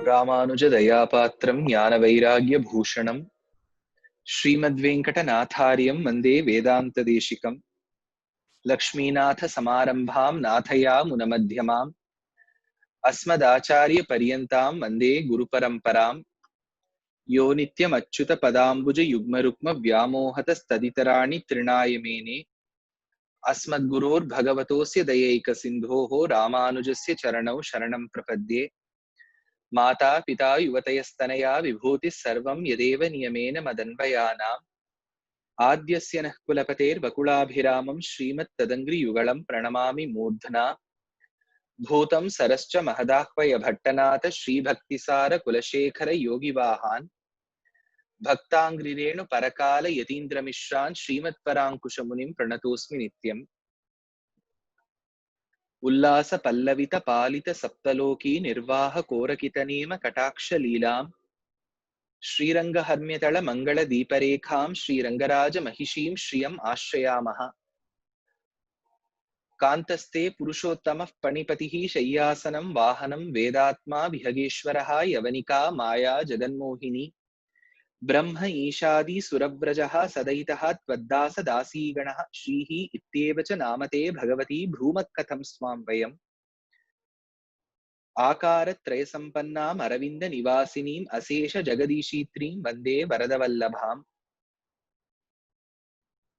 ராமானுஜ தயாபாத்திரம் ஞான வைராகிய பூஷணம் ஸ்ரீமத்வேங்கடநாதாரியம் வந்தே வேதாந்த தேசிகம் லக்ஷ்மீநாத சமாரம்பாம் நாதயா முனமத்யமாம் அஸ்மதாச்சாரிய பரியந்தாம் வந்தே குரு பரம்பராம் யோ நித்யம் அச்சுத பதாம்புஜ யுக்மருக்ம வியாமோஹத ஸ்ததிதராணி த்ரிணாயமேனே அஸ்மத்குரோர் பகவதோஸ்ய தயைக சிந்தோஹோ ராமானுஜஸ்ய சரணௌ சரணம் பிரபத்யே माता पिता युवतयस्तनया विभूतिः सर्वं यदेव नियमेन मदन्वयानाम् आद्यस्य नः कुलपतेर्वकुलाभिरामं श्रीमत्तदङ्घ्रियुगलं प्रणमामि मूर्धना भूतं सरश्च महदाह्वय भट्टनाथ श्रीभक्तिसार कुलशेखर योगिवाहान् भक्ताङ्घ्रिरेणु परकाल यतीन्द्रमिश्रान् श्रीमत्पराङ्कुशमुनिं प्रणतोऽस्मि नित्यम् उल्लास पल्लवित पालित सप्तलोकी निर्वाह कोरकितनेम कटाक्ष लीलाम् श्रीरंगहर्म्यतल मंगल दीपरेखां श्रीरंगराज महिषीं श्रियम् आश्रयामः कान्तस्ते पुरुषोत्तमः पणिपतिः शय्यासनं वाहनं वेदात्मा विहगेश्वरः यवनिका माया जगन्मोहिनी ब्रह्म ईशादि सुरव्रजः सदयितः त्वद्दास दासीगणः श्रीः इत्येव च नामते भगवती भ्रूमत्कथं स्वां वयम् आकारत्रयसम्पन्नाम् अरविन्द निवासिनीम् अशेष जगदीशीत्रीं वन्दे वरदवल्लभाम्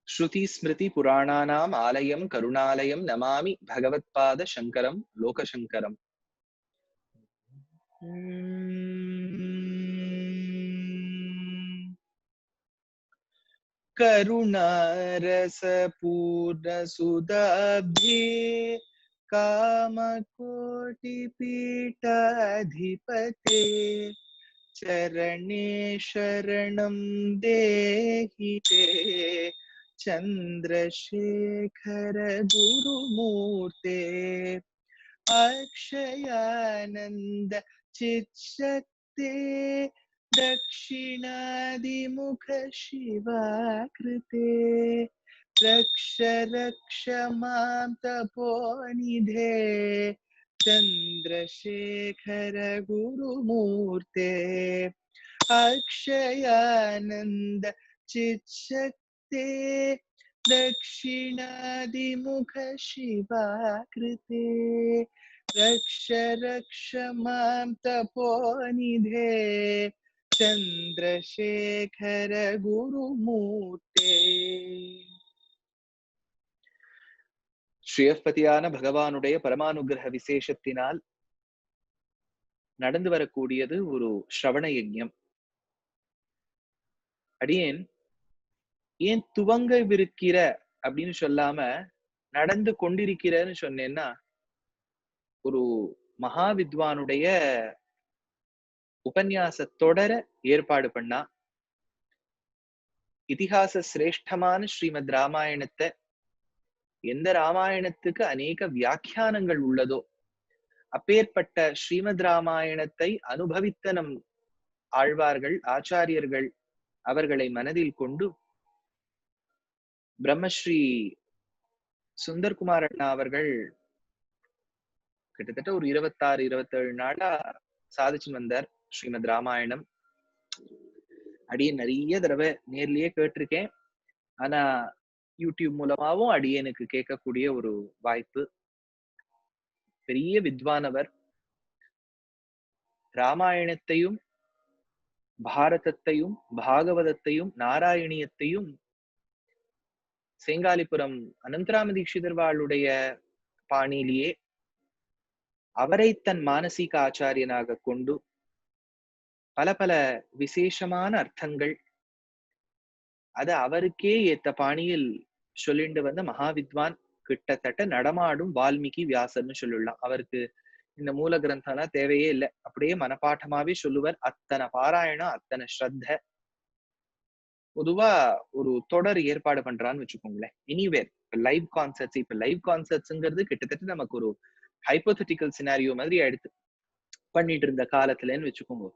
श्रुति स्मृति पुराणानाम् आलयं करुणालयं नमामि भगवत्पाद शङ्करं लोकशङ्करम् करुणारसपूर्णसुधाब्धे कामकोटिपीठाधिपते चरणे शरणं देहि ते चन्द्रशेखर गुरुमूर्ते अक्षयानन्द चित्शक्ते दक्षिणादिमुख शिवाकृते रक्ष रक्ष मां तपोनिधे चन्द्रशेखर गुरुमूर्ते अक्षयानन्द चित्शक्ते दक्षिणादिमुख शिवाकृते रक्ष रक्ष मां तपोनिधे चन्द्रशेखर गुरुमूर्ते ஸ்ரீயப்பதியான பகவானுடைய பரமானுகிரக விசேஷத்தினால் நடந்து வரக்கூடியது ஒரு ஸ்ரவண யஜ்ஞம். அடியேன் ஏன் துவங்கவிருக்கிற அப்படின்னு சொல்லாம நடந்து கொண்டிருக்கிறன்னு சொன்னேன்னா, ஒரு மகா வித்வானுடைய உபன்யாச தொடர ஏற்பாடு பண்ணா, இதிகாச சிரேஷ்டமான ஸ்ரீமத் ராமாயணத்தை, எந்த ராமாயணத்துக்கு அநேக வியாக்கியானங்கள் உள்ளதோ அப்பேற்பட்ட ஸ்ரீமத் ராமாயணத்தை அனுபவித்த நம் ஆழ்வார்கள் ஆச்சாரியர்கள் அவர்களை மனதில் கொண்டு பிரம்மஸ்ரீ சுந்தர்குமார் அண்ணா அவர்கள் கிட்டத்தட்ட ஒரு 26-27 நாளா சாதிச்சு வந்தார் ஸ்ரீமத் ராமாயணம். அடியேன் நிறைய தடவை நேர்லயே கேட்டிருக்கேன். ஆனா யூடியூப் மூலமாவும் அடியேனுக்கு கேட்கக்கூடிய ஒரு வாய்ப்பு. பெரிய வித்வானவர். ராமாயணத்தையும் பாரதத்தையும் பாகவதத்தையும் நாராயணியத்தையும் செங்காலிபுரம் அனந்தராம தீட்சிதர்வாளுடைய பாணியிலேயே அவரை தன் மானசீக ஆச்சாரியனாக கொண்டு பல பல விசேஷமான அர்த்தங்கள் அது அவருக்கே ஏத்த பாணியில் சொல்லிண்டு வந்த மகாவித்வான். கிட்டத்தட்ட நடமாடும் வால்மீகி வியாசர்னு சொல்லலாம். அவருக்கு இந்த மூல கிரந்தம்லாம் தேவையே இல்லை, அப்படியே மனப்பாட்டமாவே சொல்லுவார். அத்தனை பாராயணம், அத்தனை ஸ்ரத்த. பொதுவா ஒரு தொடர் ஏற்பாடு பண்றான்னு வச்சுக்கோங்களேன், எனிவேர் லைவ் கான்சர்ட்ஸ். இப்ப லைவ் கான்சர்ட்ஸ்ங்கிறது கிட்டத்தட்ட நமக்கு ஒரு ஹைப்போதெட்டிக்கல் சினாரியோ மாதிரி எடுத்து பண்ணிட்டு இருந்த காலத்துலன்னு வச்சுக்கோங்க.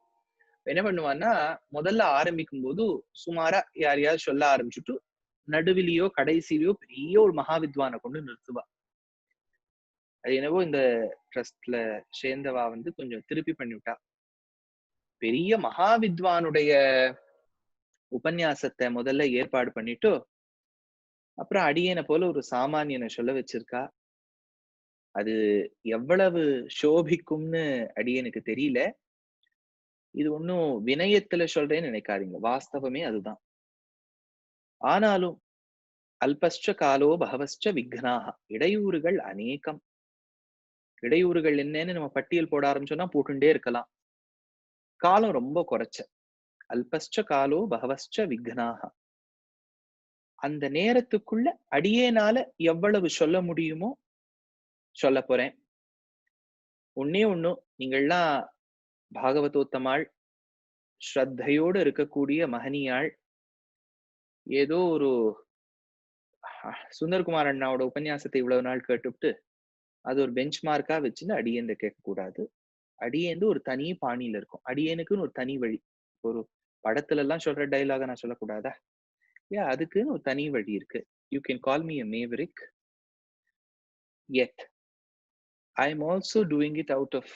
என்ன பண்ணுவான்னா, முதல்ல ஆரம்பிக்கும் போது சுமாரா யாரையாவது சொல்ல ஆரம்பிச்சுட்டு நடுவிலையோ கடைசியிலையோ பெரிய ஒரு மகாவித்வானை கொண்டு நிறுத்துவா. அது என்னவோ இந்த ட்ரஸ்ட்ல சேர்ந்தவா வந்து கொஞ்சம் திருப்பி பண்ணிவிட்டா. பெரிய மகாவித்வானுடைய உபன்யாசத்தை முதல்ல ஏற்பாடு பண்ணிட்டு அப்புறம் அடியேன போல ஒரு சாமானியனை சொல்ல வச்சிருக்கா. அது எவ்வளவு சோபிக்கும்னு அடியேனுக்கு தெரியல. இது ஒன்னும் வினயத்துல சொல்றேன்னு நினைக்காதீங்க, வாஸ்தவமே அதுதான். ஆனாலும் அல்பஸ்ச காலோ பகவஸ்ச விக்னாக, இடையூறுகள் அநேகம். இடையூறுகள் என்னன்னு நம்ம பட்டியல் போட ஆரம்பிச்சோம்னா போட்டுட்டே இருக்கலாம். காலம் ரொம்ப குறைச்ச. அல்பஸ்ச காலோ பகவஸ்ச விக்னாக. அந்த நேரத்துக்குள்ள அடியேனால எவ்வளவு சொல்ல முடியுமோ சொல்ல போறேன். ஒன்னே ஒண்ணு, நீங்கள்லாம் பாகவதோத்தமாள், ஸ்ரத்தையோடு இருக்கக்கூடிய மகனியாள். ஏதோ ஒரு சுந்தர்குமார் அண்ணாவோட உபன்யாசத்தை இவ்வளவு நாள் கேட்டுவிட்டு அது ஒரு பெஞ்ச் மார்க்கா வச்சுன்னு அடியேந்த கேட்க கூடாது. அடியேந்து ஒரு தனி பாணியில இருக்கும். அடியேனுக்குன்னு ஒரு தனி வழி. ஒரு படத்துல எல்லாம் சொல்ற டைலாக நான் சொல்லக்கூடாதா? அதுக்குன்னு ஒரு தனி வழி இருக்கு. You can call me a maverick, yet I am also doing it out of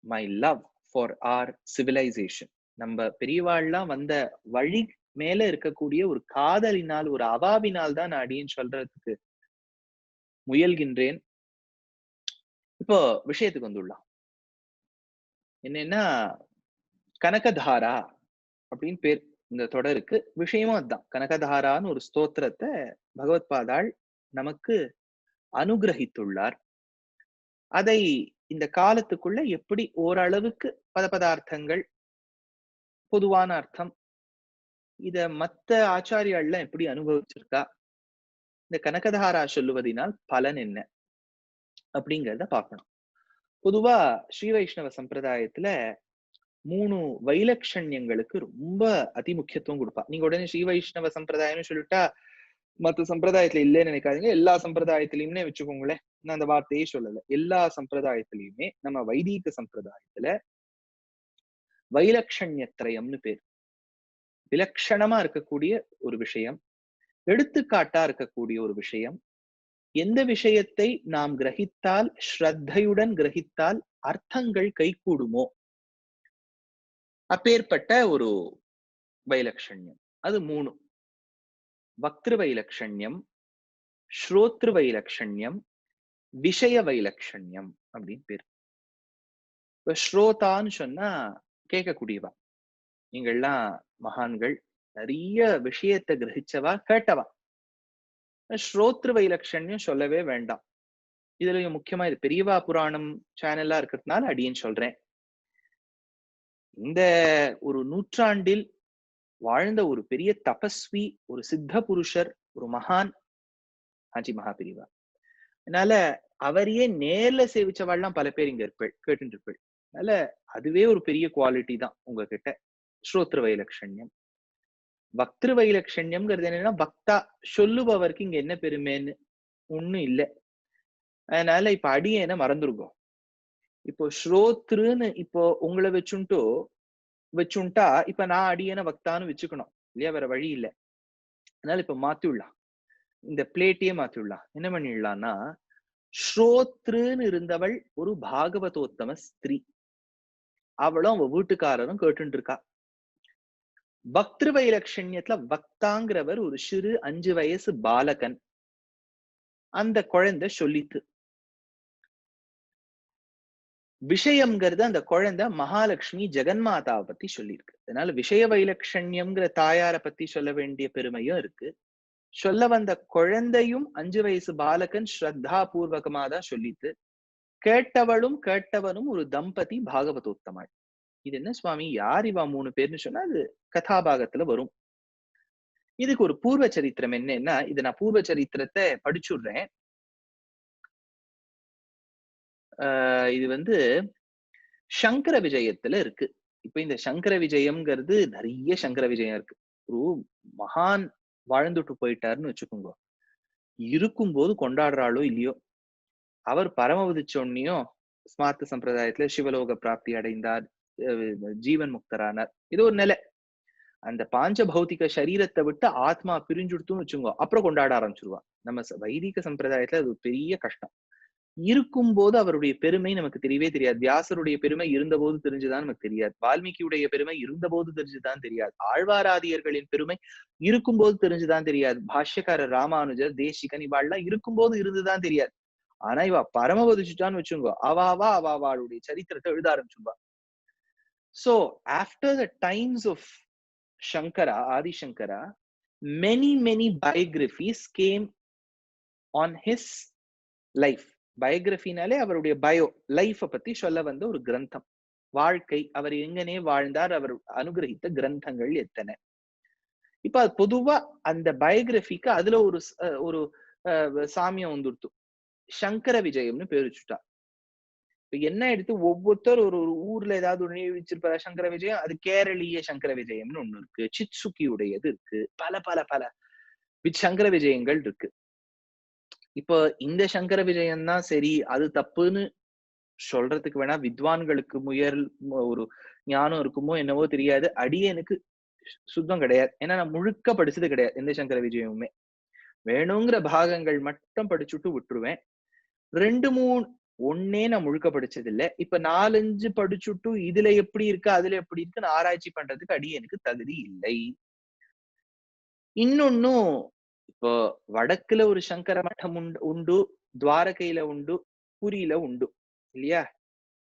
my love for our civilization. நம்ம பெரியவாள்லாம் வந்த வழி மேல இருக்கக்கூடிய ஒரு காதலினால், ஒரு அவாவினால் தான் நான் அடியேன் சொல்றதுக்கு முயல்கின்றேன். இப்போ விஷயத்துக்கு வந்துடலாம். என்னன்னா, கனகதாரா அப்படின்னு பேர் இந்த தொடருக்கு. விஷயமும் அதுதான். கனகதாரான்னு ஒரு ஸ்தோத்திரத்தை பகவத் பாதாள் நமக்கு அனுகிரகித்துள்ளார். அதை இந்த காலத்துக்குள்ள எப்படி ஓரளவுக்கு பதார்த்தங்கள், பொதுவான அர்த்தம், இத மத்த ஆச்சாரியாள்லாம் எப்படி அனுபவிச்சிருக்கா, இந்த கனகதாரா சொல்லுவதனால் பலன் என்ன அப்படிங்கிறத பார்க்கணும். பொதுவா ஸ்ரீ வைஷ்ணவ சம்பிரதாயத்துல 3 வைலட்சண்யங்களுக்கு ரொம்ப அதி முக்கியத்துவம் கொடுப்பா. நீங்க உடனே ஸ்ரீ வைஷ்ணவ சம்பிரதாயம்னு சொல்லிட்டா மத்த சம்பிரதாயத்துல இல்லைன்னு நினைக்காதீங்க. எல்லா சம்பிரதாயத்திலயுமே வச்சுக்கோங்களேன். நான் அந்த வார்த்தையே சொல்லல. எல்லா சம்பிரதாயத்திலயுமே நம்ம வைதீக சம்பிரதாயத்துல வைலட்சண்யத்ரயம்னு பேர். விலட்சணமா இருக்கக்கூடிய ஒரு விஷயம், எடுத்துக்காட்டா இருக்கக்கூடிய ஒரு விஷயம், எந்த விஷயத்தை நாம் கிரகித்தால், ஸ்ரத்தையுடன் கிரகித்தால் அர்த்தங்கள் கைகூடுமோ அப்பேற்பட்ட ஒரு வைலட்சண்யம். அது 3. வக்திரு வைலட்சண்யம், ஸ்ரோத்ரு வைலட்சண்யம், விஷய வைலட்சண்யம் அப்படின்னு பேர். இப்ப ஸ்ரோதான்னு சொன்னா கேட்கக்கூடியவா. நீங்கள்லாம் மகான்கள், நிறைய விஷயத்தை கிரகிச்சவா, கேட்டவா. ஸ்ரோத்ரு வைலட்சண்யம் சொல்லவே வேண்டாம். இதுல முக்கியமா இது பெரியவா புராணம் சேனலா இருக்கிறதுனால அடியேன் சொல்றேன். இந்த ஒரு நூற்றாண்டில் வாழ்ந்த ஒரு பெரிய தபஸ்வி, ஒரு சித்த புருஷர், ஒரு மகான் ஆஞ்சி மகா பெரியவா. அதனால அவரையே நேர்ல சேவிச்சவாள்லாம் பல பேர் இங்க இருப்பேள், கேட்டு இருப்பேள். அதனால அதுவே ஒரு பெரிய குவாலிட்டி தான் உங்ககிட்ட. ஸ்ரோத்ரு வைலட்சண்யம். வக்திரு வைலட்சண்யம்ங்கிறது என்னன்னா, பக்தா சொல்லுபவருக்கு இங்க என்ன பெருமைன்னு ஒண்ணும் இல்லை. அதனால இப்ப அடியேன மறந்துருக்கோம். இப்போ ஸ்ரோத்ருன்னு இப்போ உங்களை வச்சுட்டா இப்ப நான் அடியேன வக்தான்னு வச்சுக்கணும் இல்லையா? வேற வழி இல்லை. அதனால இப்ப மாத்திவிடலாம். இந்த பிளேட்டையே மாத்திவிடலாம். என்ன பண்ணிடலாம்னா, ஸ்ரோத்ருன்னு இருந்தவள் ஒரு பாகவதோத்தம ஸ்திரீ. அவளும் அவ வீட்டுக்காரரும் கேட்டு இருக்கா. பக்திரு வைலட்சண்யத்துல வக்தாங்கிறவர் ஒரு சிறு 5 வயசு பாலகன். அந்த குழந்தை சொல்லித்து. விஷயம்ங்கிறது அந்த குழந்தை மகாலட்சுமி ஜெகன்மாதாவை பத்தி சொல்லியிருக்கு. அதனால விஷய வைலட்சண்யம்ங்கிற தாயாரை பத்தி சொல்ல வேண்டிய பெருமையும் இருக்கு. சொல்ல வந்த குழந்தையும் 5 வயசு பாலகன் ஸ்ரத்தா பூர்வகமா தான் சொல்லித்து. கேட்டவனும் ஒரு தம்பதி பாகவதோத்தமாள். இது என்ன சுவாமி, யார் இவா 3 பேர்னு சொன்னா அது கதாபாகத்துல வரும். இதுக்கு ஒரு பூர்வ சரித்திரம் என்னன்னா, இது நான் பூர்வ சரித்திரத்தை படிச்சுடுறேன். இது வந்து சங்கர விஜயத்துல இருக்கு. இப்ப இந்த சங்கர விஜயம்ங்கிறது நிறைய சங்கர விஜயம் இருக்கு. ஒரு மகான் வாழ்ந்துட்டு போயிட்டாருன்னு வச்சுக்கோங்க. இருக்கும்போது கொண்டாடுறாளோ இல்லையோ, அவர் பரமவதிச்சோன்னையும் ஸ்மார்த்த சம்பிரதாயத்துல சிவலோக பிராப்தி அடைந்தார், ஜீவன் முக்தரானார். இது ஒரு நிலை. அந்த பாஞ்ச பௌத்திக சரீரத்தை விட்டு ஆத்மா பிரிஞ்சுடுத்துன்னு வச்சுக்கோ, அப்புறம் கொண்டாட ஆரம்பிச்சிருவா. நம்ம வைதிக சம்பிரதாயத்துல அது ஒரு பெரிய கஷ்டம். இருக்கும்போது அவருடைய பெருமை நமக்கு தெரியவே தெரியாது. வியாசருடைய பெருமை இருந்தபோது தெரிஞ்சுதான் நமக்கு தெரியாது. வால்மீகியுடைய பெருமை இருந்தபோது தெரிஞ்சுதான் தெரியாது. ஆழ்வாராதியர்களின் பெருமை இருக்கும்போது தெரிஞ்சுதான் தெரியாது. பாஷ்யக்காரர் ராமானுஜர், தேசிகன் இவாள்லாம் இருக்கும்போது இருந்துதான் தெரியாது. ஆனா இவ பரமபதிச்சுட்டான்னு வச்சுக்கோ, அவாவாளுடைய சரித்திரத்தை எழுத ஆரம்பிச்சுடுவா. So after the times of Shankara, Adi Shankara, many biographies came on his life. பயோகிராஃபினாலே அவருடைய லைஃப் பத்தி சொல்ல வந்த ஒரு கிரந்தம். வாழ்க்கை, அவர் எங்கனே வாழ்ந்தார், அவர் அனுகிரகித்த கிரந்தங்கள் எத்தனை. இப்ப பொதுவா அந்த பயோகிராஃபிக்கு அதுல ஒரு சாமியம் வந்துடுத்து. சங்கர விஜயம்னு பேர் வச்சுட்டா. இப்ப என்ன எடுத்து ஒவ்வொருத்தர் ஒரு ஊர்ல ஏதாவது ஒண்ணு வச்சிருப்பாரு சங்கர விஜயம். அது கேரளீய சங்கர விஜயம்னு ஒண்ணு இருக்கு, சித்சுகி உடையது இருக்கு, பல பல பல சங்கர விஜயங்கள் இருக்கு. இப்போ இந்த சங்கர விஜயம் தான் சரி அது தப்புன்னு சொல்றதுக்கு வேணா வித்வான்களுக்கு ஒரு ஞானம் இருக்குமோ என்னவோ தெரியாது. அடியனுக்கு சுத்தம் கிடையாது. ஏன்னா நான் முழுக்க படிச்சது கிடையாது எந்த சங்கர விஜயமுமே. வேணுங்கிற பாகங்கள் மட்டும் படிச்சுட்டு விட்டுருவேன். 2-3 ஒன்னே நான் முழுக்க படிச்சது இல்ல. இப்ப 4-5 படிச்சுட்டு இதுல எப்படி இருக்கு அதுல எப்படி இருக்குன்னு ஆராய்ச்சி பண்றதுக்கு அடியனுக்கு தகுதி இல்லை. இன்னொன்னும் இப்போ வடக்குல ஒரு சங்கர மட்டம் உண்டு, துவாரகையில உண்டு, புரியில உண்டு இல்லையா?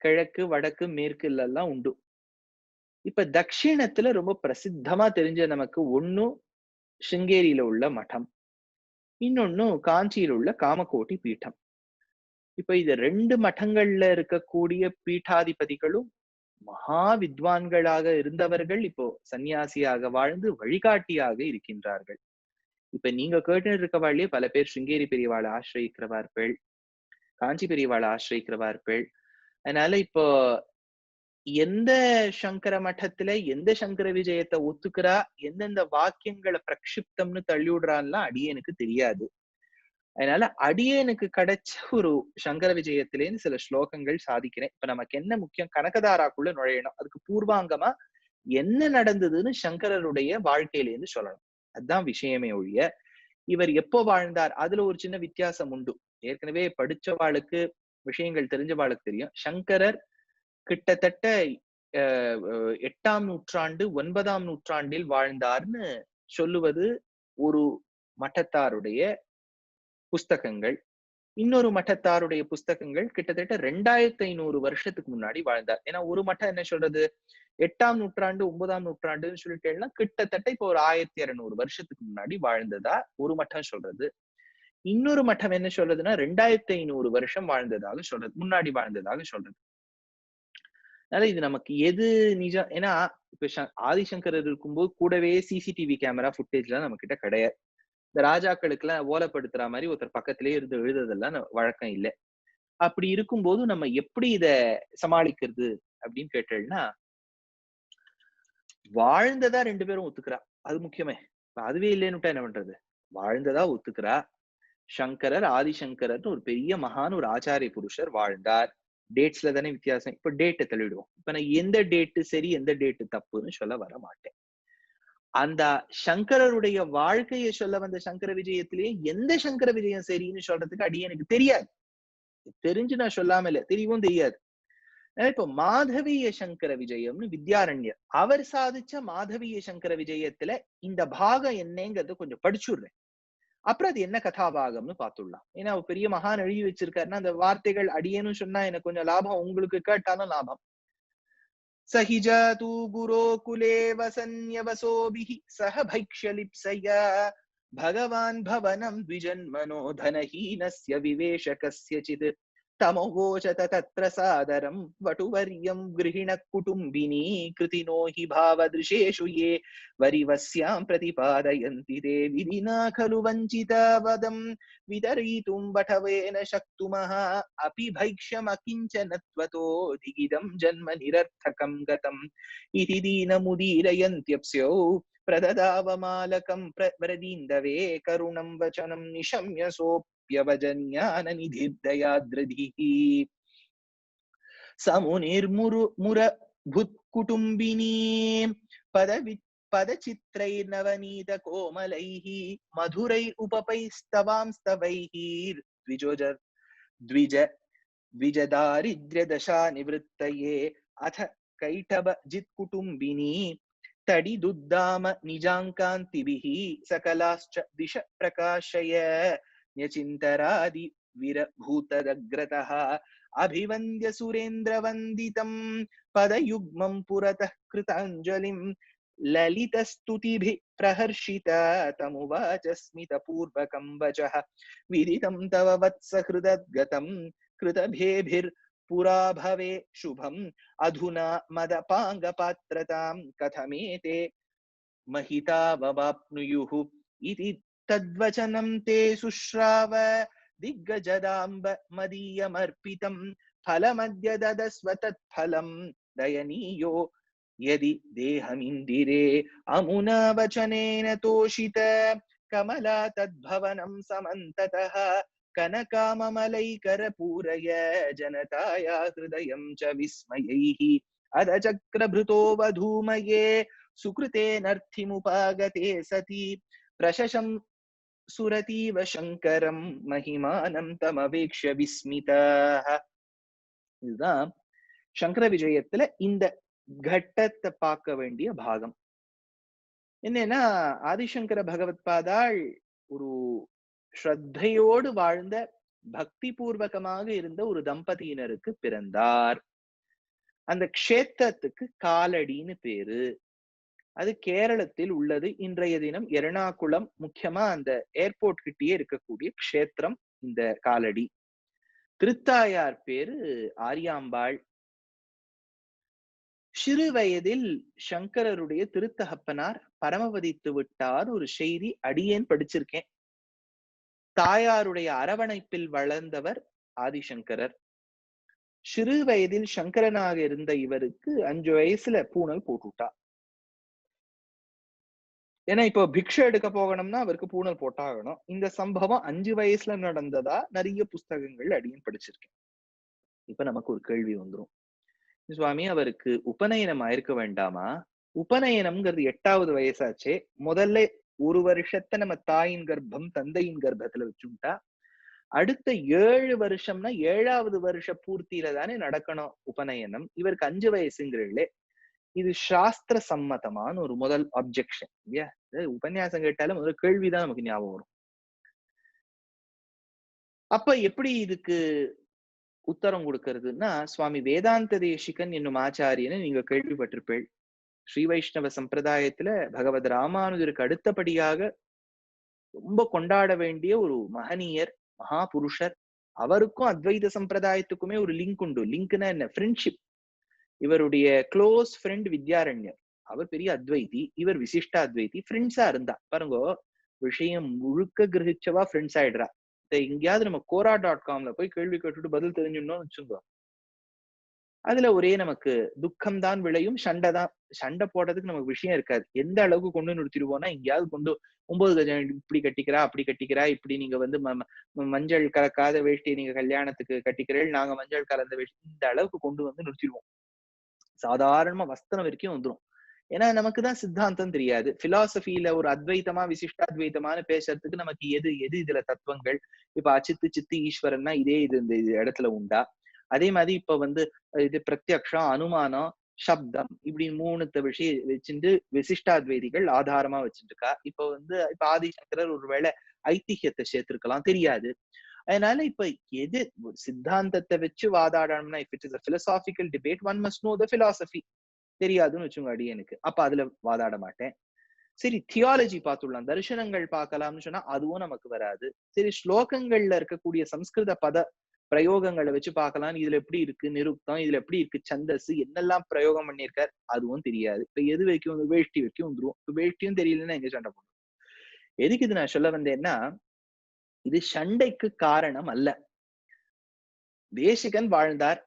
கிழக்கு வடக்கு மேற்குல எல்லாம் உண்டு. இப்ப தட்சிணத்துல ரொம்ப பிரசித்தமா தெரிஞ்ச நமக்கு ஒண்ணு சிங்கேரியில உள்ள மடம், இன்னொன்னு காஞ்சியில உள்ள காமகோட்டி பீட்டம். இப்ப இது 2 மடங்கள்ல இருக்கக்கூடிய பீட்டாதிபதிகளும் மகா வித்வான்களாக இருந்தவர்கள் இப்போ சன்னியாசியாக வாழ்ந்து வழிகாட்டியாக இருக்கின்றார்கள். இப்ப நீங்க கேட்டு இருக்கவாழ்லயே பல பேர் சிங்கேரி பெரியவாளை ஆசிரியக்கிறவார்கள், காஞ்சி பெரியவாளை ஆசிரியக்கிறவார்கள். அதனால இப்போ எந்த சங்கர மட்டத்துல எந்த சங்கர விஜயத்தை ஒத்துக்கிறா, எந்தெந்த வாக்கியங்களை பிரக்ஷிப்தம்னு தள்ளி விடுறான்லாம் அடியனுக்கு தெரியாது. அதனால அடியனுக்கு கிடைச்ச ஒரு சங்கர விஜயத்திலேன்னு சில ஸ்லோகங்கள் சாதிக்கிறேன். இப்ப நமக்கு என்ன முக்கியம், கனகதாராக்குள்ள நுழையணும். அதுக்கு பூர்வாங்கமா என்ன நடந்ததுன்னு சங்கரருடைய வாழ்க்கையிலேருந்து சொல்லணும். அதுதான் விஷயமே ஒழிய இவர் எப்போ வாழ்ந்தார் அதுல ஒரு சின்ன வித்தியாசம் உண்டு. ஏற்கனவே படிச்சவாளுக்கு விஷயங்கள் தெரிஞ்சவாளுக்கு தெரியும். சங்கரர் கிட்டத்தட்ட 8ஆம் நூற்றாண்டு 9ஆம் நூற்றாண்டில் வாழ்ந்தார்னு சொல்லுவது ஒரு மட்டத்தாருடைய புஸ்தகங்கள். இன்னொரு மட்டத்தாருடைய புஸ்தகங்கள் கிட்டத்தட்ட 2500 வருஷத்துக்கு முன்னாடி வாழ்ந்தார். ஏன்னா ஒரு மட்டம் என்ன சொல்றது, 8ஆம் நூற்றாண்டு 9ஆம் நூற்றாண்டுன்னு சொல்லிட்டேன்னா கிட்டத்தட்ட இப்போ ஒரு 1200 வருஷத்துக்கு முன்னாடி வாழ்ந்ததா ஒரு மட்டம் சொல்றது. இன்னொரு மட்டம் என்ன சொல்றதுன்னா 2500 வருஷம் வாழ்ந்ததாக சொல்றது, முன்னாடி வாழ்ந்ததாக சொல்றது. அதனால இது நமக்கு எது நிஜம், ஏன்னா இப்ப ஆதிசங்கரர் இருக்கும்போது கூடவே சிசிடிவி கேமரா ஃபுட்டேஜ்லாம் நம்ம கிட்ட கிடையாது. இந்த ராஜாக்களுக்கு எல்லாம் ஓலைப்படுத்துற மாதிரி ஒருத்தர் பக்கத்திலேயே இருந்து எழுதுறதெல்லாம் வழக்கம் இல்லை. அப்படி இருக்கும்போது நம்ம எப்படி இத சமாளிக்கிறது அப்படின்னு கேட்டேன்னா, வாழ்ந்ததா 2 பேரும் ஒத்துக்கிறா, அது முக்கியமே. அதுவே இல்லைன்னுட்டா என்ன பண்றது? வாழ்ந்ததா ஒத்துக்கிறா. சங்கரர், ஆதிசங்கரர்னு ஒரு பெரிய மகான் ஒரு ஆச்சாரிய புருஷர் வாழ்ந்தார். டேட்ஸ்ல தானே வித்தியாசம். இப்ப டேட்டை தள்ளிடுவோம். இப்ப நான் எந்த டேட்டு சரி எந்த டேட்டு தப்புன்னு சொல்ல வர மாட்டேன். அந்த சங்கரருடைய வாழ்க்கையை சொல்ல வந்த சங்கர விஜயத்திலேயே எந்த சங்கர விஜயம் சரின்னு சொல்றதுக்கு அடியனுக்கு தெரியாது. தெரிஞ்சு நான் சொல்லாம இல்ல, தெரியவும் தெரியாது. இப்ப மாதவிய சங்கர விஜயம்னு வித்யாரண்யர் அவர் சாதிச்ச மாதவிய சங்கர விஜயத்துல இந்த பாகம் என்னங்கிறத கொஞ்சம் படிச்சுடுறேன். அப்புறம் அது என்ன கதாபாகம்னு பாத்துடலாம். ஏன்னா பெரிய மகான் எழுதி வச்சிருக்காருன்னா அந்த வார்த்தைகள் அடியேன்னு சொன்னா எனக்கு கொஞ்சம் லாபம், உங்களுக்கு கேட்டாலும் லாபம். சஹிஜாது குரோ குலே வசன்யவசோபிஹி சஹ பைக்ஷ்யலிப்சயா பகவான் பவனம் த்விஜன்மனோ தனஹீனஸ்ய விவேஷகஸ்யசித் தமோவோசத தத்ர சாதரம் வட்டுவர்யம் கிருஹிண குடும்பினி கிருதினோ ஹி பாவத்ருஷேஷு யே வரிவஸ்யாம் பிரதிபாதயந்தி தே விதினா खलु वञ्चितावदं वितरयितुं वटवेन शक्तुमः अपि भैक्ष्यमकिञ्चनत्वतो दिगिदं जन्म निरर्थकं गतम् इति दीनमुदीरयन्त्यप्स्यौ प्रददावमालकं प्रवरदीन्दवे करुणं वचनं निशम्य सोऽप्यवजन्याननिधिर्दयाद्रधिः समुनिर्मुरभुत्कुटुम्बिनी पदचित्रैर्नवनीत कोमलैः मधुरैरुपपैस्तवांस्तवैः द्विज विजदारिद्र्य दशा निवृत्तये अथ कैटभ जित्कुटुम्बिनी तडिदुद्दाम निजाङ्कान्तिभिः सकलाश्च दिश प्रकाशय न्यचिन्तरादि विरभूतदग्रतः अभिवन्द्य सुरेन्द्रवन्दितं पदयुग्मं पुरतः कृताञ्जलिं ललितस्तुतिभिः प्रहर्षिता तमुवाच स्मितपूर्वकं वचः विदितं तव वत्स हृदद्गतं कृतभेभिर्पुरा भवे शुभम् अधुना मदपाङ्गपात्रतां कथमेते महिताववाप्नुयुः इति तद्वचनं ते शुश्राव दिग्गजदाम्ब मदीयमर्पितं फलमद्य ददस्व तत्फलं दयनीयो यदि देहमिन्दिरे अमुना वचनेन तोषित कमला तद्भवनं समन्ततः कनकाममलैकरपूरय जनताया हृदयं च विस्मयैः अधचक्रभृतो वधूमये सुकृतेनर्थिमुपागते सति प्रशशं सुरतीव शङ्करं महिमानं तमवेक्ष्य विस्मिताः. இதுதான் சங்கர விஜயத்துல இந்த கட்டத்தை பார்க்க வேண்டிய பாகம். என்னன்னா, ஆதிசங்கர பகவத்பாதாள் ஒரு ஸ்ரத்தையோடு வாழ்ந்த பக்தி பூர்வகமாக இருந்த ஒரு தம்பதியினருக்கு பிறந்தார். அந்த க்ஷேத்திரத்துக்கு காலடின்னு பேரு. அது கேரளத்தில் உள்ளது. இன்றைய தினம் எர்ணாகுளம், முக்கியமா அந்த ஏர்போர்ட் கிட்டயே இருக்கக்கூடிய க்ஷேத்திரம் இந்த காலடி. திருத்தாயார் பேரு ஆரியாம்பாள். சிறு வயதில் சங்கரருடைய திருத்தகப்பனார் பரமபதித்து விட்டார் ஒரு செய்தி அடியேன் படிச்சிருக்கேன். தாயாருடைய அரவணைப்பில் வளர்ந்தவர் ஆதிசங்கரர். சிறு வயதில் சங்கரனாக இருந்த இவருக்கு 5 வயசுல பூணல் போட்டுட்டா. ஏன்னா இப்போ பிக்ஷை எடுக்க போகணும்னா அவருக்கு பூணல் போட்டாகணும். இந்த சம்பவம் 5 வயசுல நடந்ததா நிறைய புஸ்தகங்கள் அடியேன் படிச்சிருக்கேன். இப்ப நமக்கு ஒரு கேள்வி வந்துரும், சுவாமி அவருக்கு உபநயனம் ஆயிருக்க வேண்டாமா? உபநயனம்ங்கிறது 8வது வயசாச்சே. முதல்ல 1 வருஷத்தை நம்ம தாயின் கர்ப்பம் தந்தையின் கர்ப்பத்துல வச்சுட்டா, அடுத்த 7 வருஷம்னா 7வது வருஷ பூர்த்தியில தானே நடக்கணும் உபநயனம். இவருக்கு 5 வயசுங்கிறீங்களே, இது சாஸ்திர சம்மதமான ஒரு முதல் அப்ஜெக்ஷன் இல்லையா? உபன்யாசம் கேட்டாலும் முதல் கேள்விதான் நமக்கு ஞாபகம் வரும். அப்ப எப்படி இதுக்கு உத்தரம் கொடுக்கிறதுன்னா, சுவாமி வேதாந்த தேசிகன் என்னும் ஆச்சாரியனை நீங்க கேள்விப்பட்டிருப்பேள். ஸ்ரீ வைஷ்ணவ சம்பிரதாயத்துல பகவத் ராமானுஜருக்கு அடுத்தபடியாக ரொம்ப கொண்டாட வேண்டிய ஒரு மகனீயர், மகா புருஷர். அவருக்கும் அத்வைத சம்பிரதாயத்துக்குமே ஒரு லிங்க் உண்டு. லிங்க்னா என்ன? ஃப்ரெண்ட்ஷிப். இவருடைய க்ளோஸ் ஃப்ரெண்ட் வித்யாரண்யர். அவர் பெரிய அத்வைதி, இவர் விசிஷ்ட அத்வைதி. ஃப்ரெண்ட்ஸா இருந்தா பாருங்க, விஷயம் முழுக்க கிரகிச்சவா ஃப்ரெண்ட்ஸ் ஆயிடுறா. எங்கேயாவது நம்ம Quora.comல போய் கேள்வி கேட்டுட்டு பதில் தெரிஞ்சுடணும்னு வச்சுக்கோ, அதுல ஒரே நமக்கு துக்கம் தான் விளையும். சண்டை போடுறதுக்கு நமக்கு விஷயம் இருக்காது. எந்த அளவுக்கு கொண்டு நிறுத்திடுவோம்னா, எங்கேயாவது கொண்டு 9 கஜம் இப்படி கட்டிக்கிறா, அப்படி கட்டிக்கிறா, இப்படி நீங்க வந்து மஞ்சள் கலக்காத வேஷ்டியை நீங்க கல்யாணத்துக்கு கட்டிக்கிறீள், நாங்க மஞ்சள் கலந்த வேஷ்டி, இந்த அளவுக்கு கொண்டு வந்து நிறுத்திடுவோம். சாதாரணமா வஸ்திரம் வரைக்கும் வந்துடும். ஏன்னா நமக்குதான் சித்தாந்தம் தெரியாது. பிலாசபில ஒரு அத்வைத்தமா விசிஷ்டாத்வைத்தமான பேசுறதுக்கு நமக்கு எது இதுல தத்துவங்கள். இப்ப அச்சித்து சித்து ஈஸ்வரன்னா இதே இந்த இடத்துல உண்டா? அதே மாதிரி இப்ப வந்து இது பிரத்யக்ஷம், அனுமானம், சப்தம், இப்படி 3 விஷயம் வச்சுட்டு விசிஷ்டாத்வைதிகள் ஆதாரமா வச்சுருக்கா. இப்ப ஆதிசங்கரர் ஒருவேளை ஐதிஹ்யத்தை சேர்த்திருக்கலாம், தெரியாது. அதனால இப்ப எது சித்தாந்தத்தை வச்சு வாதாடணும்னா, if it is a philosophical debate, one must know the philosophy. தெரியாதுன்னு வச்சுங்க அடியனுக்கு, அப்ப அதுல வாதாட மாட்டேன். சரி, தியாலஜி பார்த்துடலாம், தரிசனங்கள் பார்க்கலாம்னு சொன்னா அதுவும் நமக்கு வராது. சரி, ஸ்லோகங்கள்ல இருக்கக்கூடிய சம்ஸ்கிருத பத பிரயோகங்களை வச்சு பார்க்கலாம், இதுல எப்படி இருக்கு நிருக்தம், இதுல எப்படி இருக்கு சந்தஸ், என்னெல்லாம் பிரயோகம் பண்ணியிருக்காரு, அதுவும் தெரியாது. இப்ப எது வைக்கும்? வேஷ்டி வைக்கும் வந்துருவோம். இப்ப வேஷ்டியும் தெரியலன்னா எங்க சண்டை போடுறோம்? எதுக்கு இது நான் சொல்ல வந்தேன்னா, இது சண்டைக்கு காரணம் அல்ல. தேசிகன் வாழ்ந்தார்.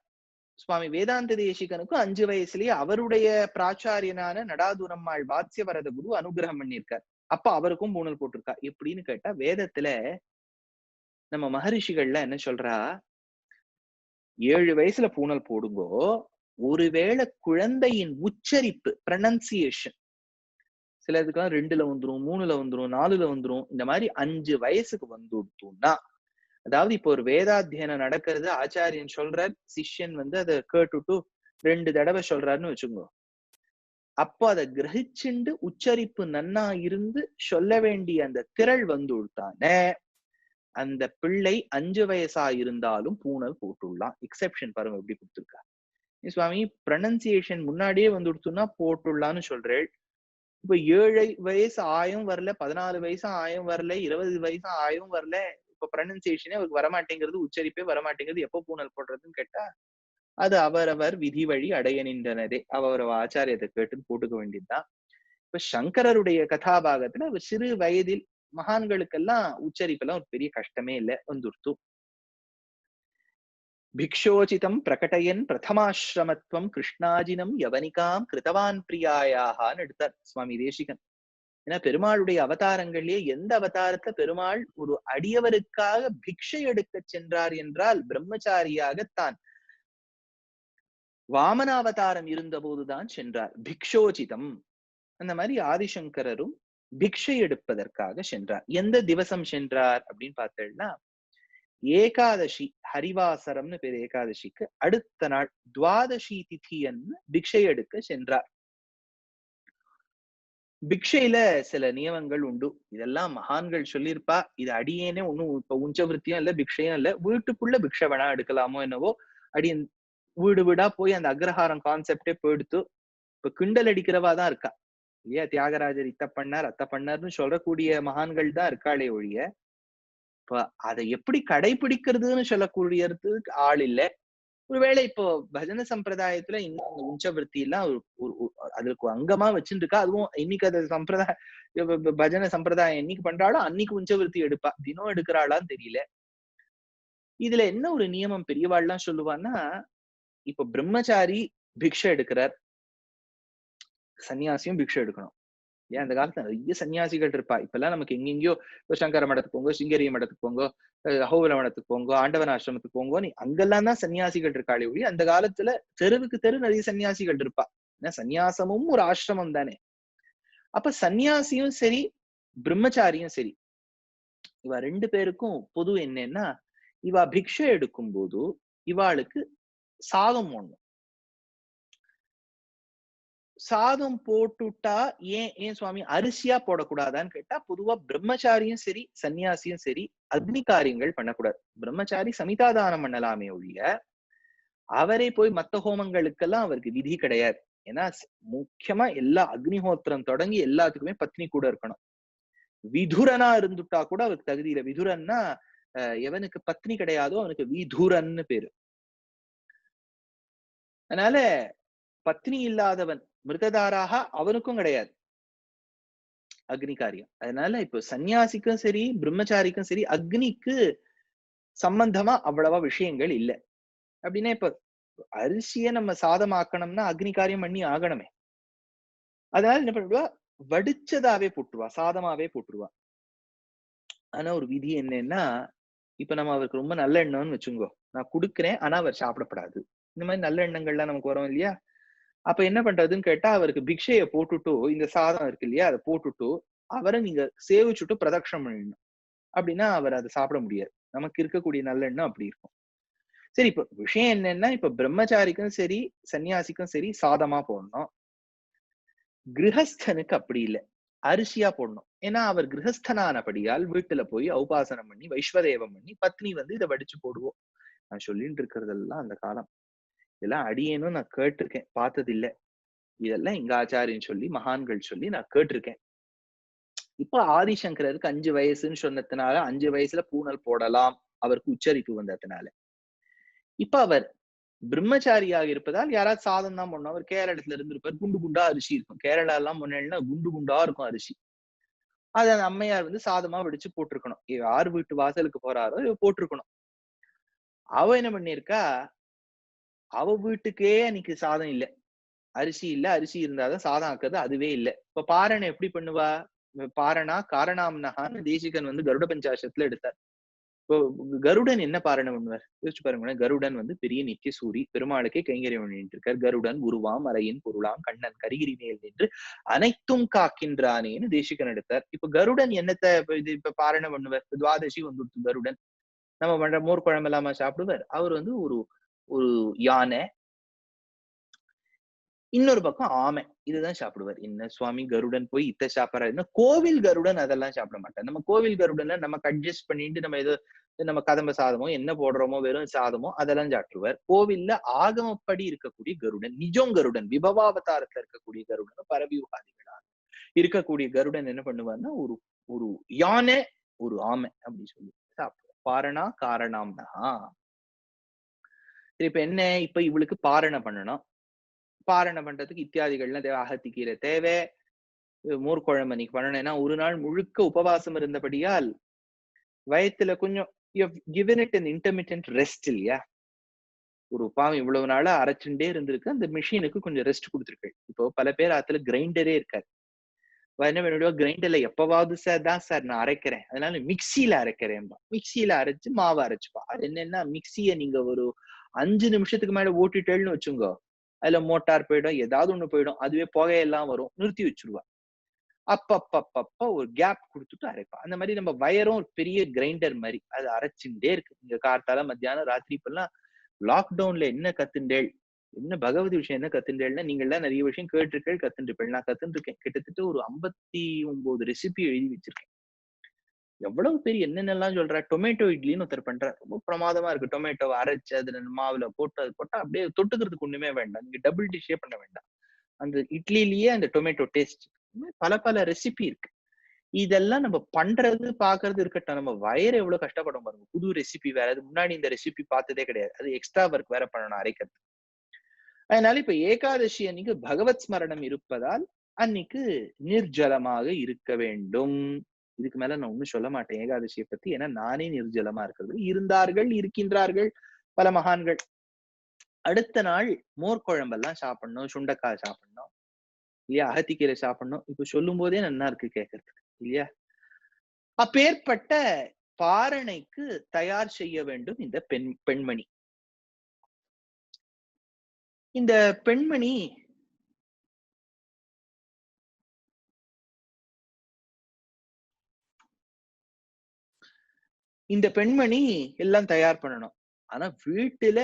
சுவாமி வேதாந்த தேசிகனுக்கும் 5 வயசுலயே அவருடைய பிராச்சாரியனான நடாதுரம்மாள் வாத்ஸ்யவரத குரு அனுகிரகம் பண்ணியிருக்கார். அப்ப அவருக்கும் பூணல் போட்டிருக்கா. எப்படின்னு கேட்டா, வேதத்துல நம்ம மகரிஷிகள்ல என்ன சொல்றா, 7 வயசுல பூணல் போடுங்கோ, ஒருவேளை குழந்தையின் உச்சரிப்பு ப்ரனன்சியேஷன் சிலதுக்கெல்லாம் 2ல வந்துரும், 3ல வந்துரும், 4ல வந்துரும், இந்த மாதிரி 5 வயசுக்கு வந்துடுத்தோம்னா அதாவது இப்போ ஒரு வேதாத்தியனம் நடக்கிறது, ஆச்சாரியன் சொல்றார், சிஷ்யன் வந்து அதை கேட்டுட்டு 2 தடவை சொல்றாருன்னு வச்சுக்கோ. அப்போ அதை கிரகிச்சுண்டு உச்சரிப்பு நன்னா இருந்து சொல்ல வேண்டிய அந்த திரள் வந்து விட்டானே, அந்த பிள்ளை 5 வயசா இருந்தாலும் பூணல் போட்டுடலாம். எக்ஸெப்ஷன் பாருங்க எப்படி கொடுத்திருக்கா. சுவாமி ப்ரொனன்சியேஷன் முன்னாடியே வந்துடுச்சுன்னா போட்டுடலாம்னு சொல்றேன். இப்ப 7 வயசு ஆயும் வரல, 14 வயசு ஆயும் வரல, 20 வயசு ஆயும் வரல. இப்ப ப்ரொனன்சியேஷனே அவருக்கு வரமாட்டேங்கிறது, உச்சரிப்பே வரமாட்டேங்கிறது. எப்போ பூணல் போடுறதுன்னு கேட்டா, அது அவரவர் விதி வழி அடைய நின்றனரே. அவரவர் ஆச்சாரியத்தை கேட்டுன்னு போட்டுக்க வேண்டியதுதான். இப்ப சங்கரருடைய கதாபாகத்துல அவர் சிறு வயதில் மகான்களுக்கெல்லாம் உச்சரிப்பெல்லாம் ஒரு பெரிய கஷ்டமே இல்ல வந்துடுத்து. பிக்ஷோசிதம் பிரகடயன் பிரதமாசிரமத்துவம் கிருஷ்ணாஜினம் யவனிகாம் கிருதவான் பிரியாயான்னு எடுத்தார் சுவாமி தேசிகன். ஏன்னா பெருமாளுடைய அவதாரங்களிலே எந்த அவதாரத்தை பெருமாள் ஒரு அடியவருக்காக பிக்ஷை எடுக்க சென்றார் என்றால் பிரம்மச்சாரியாகத்தான் வாமனாவதாரம் இருந்த போதுதான் சென்றார். பிக்ஷோசிதம் அந்த மாதிரி ஆதிசங்கரரும் பிக்ஷை எடுப்பதற்காக சென்றார். எந்த திவசம் சென்றார் அப்படின்னு பார்த்தேன்னா, ஏகாதசி ஹரிவாசரம்னு பேர் ஏகாதசிக்கு அடுத்த நாள் துவாதசி திதியன்னு பிக்ஷை எடுக்க சென்றார். பிக்ஷையில சில நியமங்கள் உண்டு. இதெல்லாம் மகான்கள் சொல்லியிருப்பா. இது அடியேனே ஒண்ணும் இப்ப உஞ்சவிருத்தியும் இல்ல, பிக்ஷையும் இல்ல. வீட்டுக்குள்ள பிக்ஷை வேணா எடுக்கலாமோ என்னவோ. அடியன் வீடு வீடா போய் அந்த அக்ரஹாரம் கான்செப்டே போயிடுத்து. இப்ப கிண்டல் அடிக்கிறவா தான் இருக்கா இல்லையா? தியாகராஜர் இத்த பண்ணார் அத்த பண்ணார்னு சொல்லக்கூடிய மகான்கள் தான் இருக்காளே ஒழிய, இப்ப அதை எப்படி கடைபிடிக்கிறதுன்னு சொல்லக்கூடியதுக்கு ஆள் இல்ல. ஒருவேளை இப்போ பஜன சம்பிரதாயத்துல இன்னும் உஞ்சவிருத்தி எல்லாம் அதுக்கு அங்கமா வச்சுட்டு இருக்கா. அதுவும் இன்னைக்கு அது பஜன சம்பிரதாயம் என்னைக்கு பண்றாளோ அன்னைக்கு உஞ்சவிருத்தி எடுப்பா. தினம் எடுக்கிறாளான்னு தெரியல. இதுல என்ன ஒரு நியமம் பெரியவாள்லாம் சொல்லுவான்னா, இப்ப பிரம்மச்சாரி பிக்ஷை எடுக்கிறார், சன்னியாசியும் பிக்ஷை எடுக்கணும். ஏன் அந்த காலத்துல நிறைய சன்னியாசிகள் இருப்பா. இப்பெல்லாம் நமக்கு எங்கெங்கயோ சங்கர மடத்துக்கு போங்க, சிங்கரிய மடத்துக்கு போங்க, அஹோபில மடத்துக்கு போங்க, ஆண்டவன் ஆசிரமத்துக்கு போங்க, நீ அங்கெல்லாம் தான் சன்னியாசிகள் இருக்காளே ஒழிய அந்த காலத்துல தெருவுக்கு தெரு நிறைய சன்னியாசிகள் இருப்பா. ஏன்னா சன்னியாசமும் ஒரு ஆசிரமம் தானே. அப்ப சன்னியாசியும் சரி, பிரம்மச்சாரியும் சரி, இவ 2 பேருக்கும் பொது என்னன்னா, இவ பிக்ஷை எடுக்கும் போது இவாளுக்கு சாதம் போடணும். சாதம் போட்டுட்டா ஏன் ஏன் சுவாமி அரிசியா போடக்கூடாதான்னு கேட்டா, பொதுவா பிரம்மச்சாரியும் சரி சன்னியாசியும் சரி அக்னி காரியங்கள் பண்ணக்கூடாது. பிரம்மச்சாரி சமிதாதானம் பண்ணலாமே ஒழிய அவரே போய் மத்த ஹோமங்களுக்கெல்லாம் அவருக்கு விதி கிடையாது. ஏன்னா முக்கியமா எல்லா அக்னிஹோத்திரம் தொடங்கி எல்லாத்துக்குமே பத்னி கூட இருக்கணும். விதுரனா இருந்துட்டா கூட அவருக்கு தகுதி இல்லை. விதுரன்னா எவனுக்கு பத்னி கிடையாதோ அவனுக்கு விதுரன்னு பேரு. அதனால பத்னி இல்லாதவன் மிருகதாராக அவனுக்கும் கிடையாது அக்னி காரியம். அதனால இப்ப சன்னியாசிக்கும் சரி பிரம்மச்சாரிக்கும் சரி அக்னிக்கு சம்பந்தமா அவ்வளவா விஷயங்கள் இல்லை. அப்படின்னா இப்ப அரிசியை நம்ம சாதமாக்கணும்னா அக்னி காரியம் பண்ணி ஆகணுமே. அதனால என்ன பண்ணுவா, வடிச்சதாவே போட்டுருவா, சாதமாவே போட்டுருவா. ஆனா ஒரு விதி என்னன்னா, இப்ப நம்ம அவருக்கு ரொம்ப நல்ல எண்ணம்னு வச்சுங்கோ, நான் குடுக்குறேன் ஆனா அவர் சாப்பிடப்படாது. இந்த மாதிரி நல்ல எண்ணங்கள்லாம் நமக்கு வரும் இல்லையா? அப்ப என்ன பண்றதுன்னு கேட்டா, அவருக்கு பிக்ஷைய போட்டுட்டு இந்த சாதம் இருக்கு இல்லையா, அதை போட்டுட்டு அவரை நீங்க சேவிச்சுட்டு பிரதட்சணம் பண்ணிடணும். அப்படின்னா அவர் அதை சாப்பிட முடியாது. நமக்கு இருக்கக்கூடிய நல்லெண்ணம் அப்படி இருக்கும். சரி, இப்ப விஷயம் என்னன்னா, இப்ப பிரம்மச்சாரிக்கும் சரி சன்னியாசிக்கும் சரி சாதமா போடணும். கிரகஸ்தனுக்கு அப்படி இல்லை, அரிசியா போடணும். ஏன்னா அவர் கிரகஸ்தனானபடியால் வீட்டுல போய் உபாசனம் பண்ணி வைஸ்வதேவம் பண்ணி பத்னி வந்து இதை வடிச்சு போடுவோம். நான் சொல்லிட்டு இருக்கிறதெல்லாம் அந்த காலம். இதெல்லாம் அடியேனும் நான் கேட்டிருக்கேன், பார்த்தது இல்ல. இதெல்லாம் எங்க ஆச்சாரியன் சொல்லி மகான்கள் சொல்லி நான் கேட்டிருக்கேன். இப்ப ஆதிசங்கரருக்கு 5 வயசுன்னு சொன்னதுனால 5 வயசுல பூணல் போடலாம், அவருக்கு உச்சரிப்பு வந்ததுனால. இப்ப அவர் பிரம்மச்சாரியாக இருப்பதால் யாராவது சாதம் தான் பண்ணணும். அவர் கேரளத்துல இருந்திருப்பார், குண்டு குண்டா அரிசி இருக்கும். கேரளா எல்லாம் முன்னாடினா குண்டு குண்டா இருக்கும் அரிசி. அது அந்த அம்மையார் வந்து சாதமா வடிச்சு போட்டிருக்கணும். யார் வீட்டு வாசலுக்கு போறாரோ இவ போட்டிருக்கணும். அவ என்ன பண்ணிருக்கா, அவ வீட்டுக்கே அன்னைக்கு சாதம் இல்ல, அரிசி இல்ல. அரிசி இருந்தாதான் சாதம் ஆக்குறது, அதுவே இல்ல. இப்ப பாரனை எப்படி பண்ணுவா? பாரணா காரணாம்னஹான்னு தேசிகன் வந்து கருட பஞ்சாசத்துல எடுத்தார். இப்போ கருடன் என்ன பாரணம் பண்ணுவார்? யோசிச்சு பாருங்களேன். கருடன் வந்து பெரிய நித்திய சூரி, பெருமாளுக்கே கைங்கரியம் பண்ணிட்டு இருக்கார். கருடன் உருவாம் அறையின் பொருளாம் கண்ணன் கரிகிரி மேல் நின்று அனைத்தும் காக்கின்றானேன்னு தேசிகன் எடுத்தார். இப்ப கருடன் என்னத்த இப்ப பாரணம் பண்ணுவார்? துவாதசி வந்துடுத்து கருடன். நம்ம பண்ற மோர் குழம்பு இல்லாம சாப்பிடுவார். அவர் வந்து ஒரு ஒரு யானை, இன்னொரு பக்கம் ஆமை. இதுதான் சாப்பிடுவார். என்ன சுவாமி கருடன் போய் சாப்பிடுறாருன்னா, கோவில் கருடன் அதெல்லாம் சாப்பிட மாட்டார். நம்ம கோவில் கருடன்ல நமக்கு அட்ஜஸ்ட் பண்ணிட்டு நம்ம ஏதோ நம்ம கதம்ப சாதமோ, என்ன போடுறோமோ, வெறும் சாதமோ அதெல்லாம் சாப்பிட்டுருவார். கோவில்ல ஆகமப்படி இருக்கக்கூடிய கருடன், நிஜம் கருடன், விபவாவதாரத்துல இருக்கக்கூடிய கருடன், பரவியூகாதிகளா இருக்கக்கூடிய கருடன் என்ன பண்ணுவார்ன்னா, ஒரு ஒரு யானை, ஒரு ஆமை அப்படி சொல்லி சாப்பிடுவார். பாரணா காரணாம்னா. சரி இப்ப என்ன? இப்ப இவளுக்கு பாரணை பண்ணணும். பாரணை பண்றதுக்கு இத்தியாதிகள்லாம் தேவை. அகத்திக்கீரை தேவை. மோர் குழம்பு அன்னைக்கு பண்ணணும்னா, ஒரு நாள் முழுக்க உபவாசம் இருந்தபடியால் வயத்துல கொஞ்சம் given it an intermittent rest இல்லையா? ஒரு பாவம் இவ்வளவு நாளா அரைச்சுண்டே இருந்திருக்கு. அந்த மிஷினுக்கு கொஞ்சம் ரெஸ்ட் குடுத்திருக்கு. இப்போ பல பேர் ஆத்துல கிரைண்டரே இருக்காது. என்ன பண்ணுவா, கிரைண்டர்ல எப்பவாவது சார் தான் சார் நான் அரைக்கிறேன். அதனால மிக்ஸியில அரைக்கிறேன்பா. மிக்ஸியில அரைச்சு மாவு அரைச்சுப்பா. அது என்னன்னா, மிக்ஸிய நீங்க ஒரு 5 நிமிஷத்துக்கு மேல ஓட்டிட்டேன்னு வச்சுங்கோ. அதுல மோட்டார் போயிடும், ஏதாவது ஒண்ணு போயிடும். அதுவே புகையெல்லாம் வரும். நிறுத்தி வச்சுருவா. அப்பப்பப்பப்ப ஒரு கேப் குடுத்துட்டு அரைப்பா. அந்த மாரி நம்ம வயரும் ஒரு பெரிய கிரைண்டர் மாரி. அது அரைச்சுண்டே இருக்கு. நீங்க கார்த்தால, மத்தியானம், ராத்திரி இப்பல்லாம் லாக்டவுன்ல என்ன கத்துண்டேள்? என்ன பகவதி விஷயம் என்ன கத்துண்டேள்னா, நீங்கலாம் நெறைய விஷயம் கேட்டுருக்கேள், கத்துண்டுருப்பேள். நான் கத்துண்டுருக்கேன். கிட்டத்தட்ட ஒரு 59 ரெசிபி எழுதி வச்சிருக்கேன். எவ்வளவு பேர் என்னென்னலாம் சொல்றா? டொமேட்டோ இட்லின்னு ஒருத்தர் பண்றார். ரொம்ப பிரமாதமா இருக்கு. டொமேட்டோவ அரைச்சு அதுல மாவுல போட்டு, அது போட்டா அப்படியே தொட்டுக்கிறதுக்கு ஒண்ணுமே வேண்டாம். நீங்க டபுள் டிஷ்ஷே பண்ண வேண்டாம். அந்த இட்லிலயே அந்த டொமேட்டோ டேஸ்ட். பல பல ரெசிபி இருக்கு. இதெல்லாம் நம்ம பண்றது, பாக்குறது இருக்கட்டும். நம்ம வயிறு எவ்வளவு கஷ்டப்படும் பாருங்க. புது ரெசிபி வேற. அதுக்கு முன்னாடி இந்த ரெசிபி பார்த்ததே கிடையாது. அது எக்ஸ்ட்ரா ஒர்க் வேற பண்ணணும் அரைக்கிறது. அதனால இப்ப ஏகாதசி அன்னைக்கு பகவத் ஸ்மரணம் இருப்பதால் அன்னைக்கு நிர்ஜலமாக இருக்க வேண்டும். இதுக்கு மேல நான் ஒண்ணும் சொல்ல மாட்டேன் ஏகாதசியை பத்தி. ஏன்னா நானே நிர்ஜலமா இருக்கிறது. இருந்தார்கள், இருக்கின்றார்கள் பல மகான்கள். அடுத்த நாள் மோர் குழம்பெல்லாம் சாப்பிடணும், சுண்டைக்காய் சாப்பிடணும் இல்லையா, அகத்திக்கீரை சாப்பிடணும். இப்ப சொல்லும் போதே நல்லா இருக்கு கேட்கறதுக்கு இல்லையா? அப்பேற்பட்ட பாரணைக்கு தயார் செய்ய வேண்டும் இந்த பெண்மணி. இந்த பெண்மணி எல்லாம் தயார் பண்ணணும். ஆனா வீட்டுல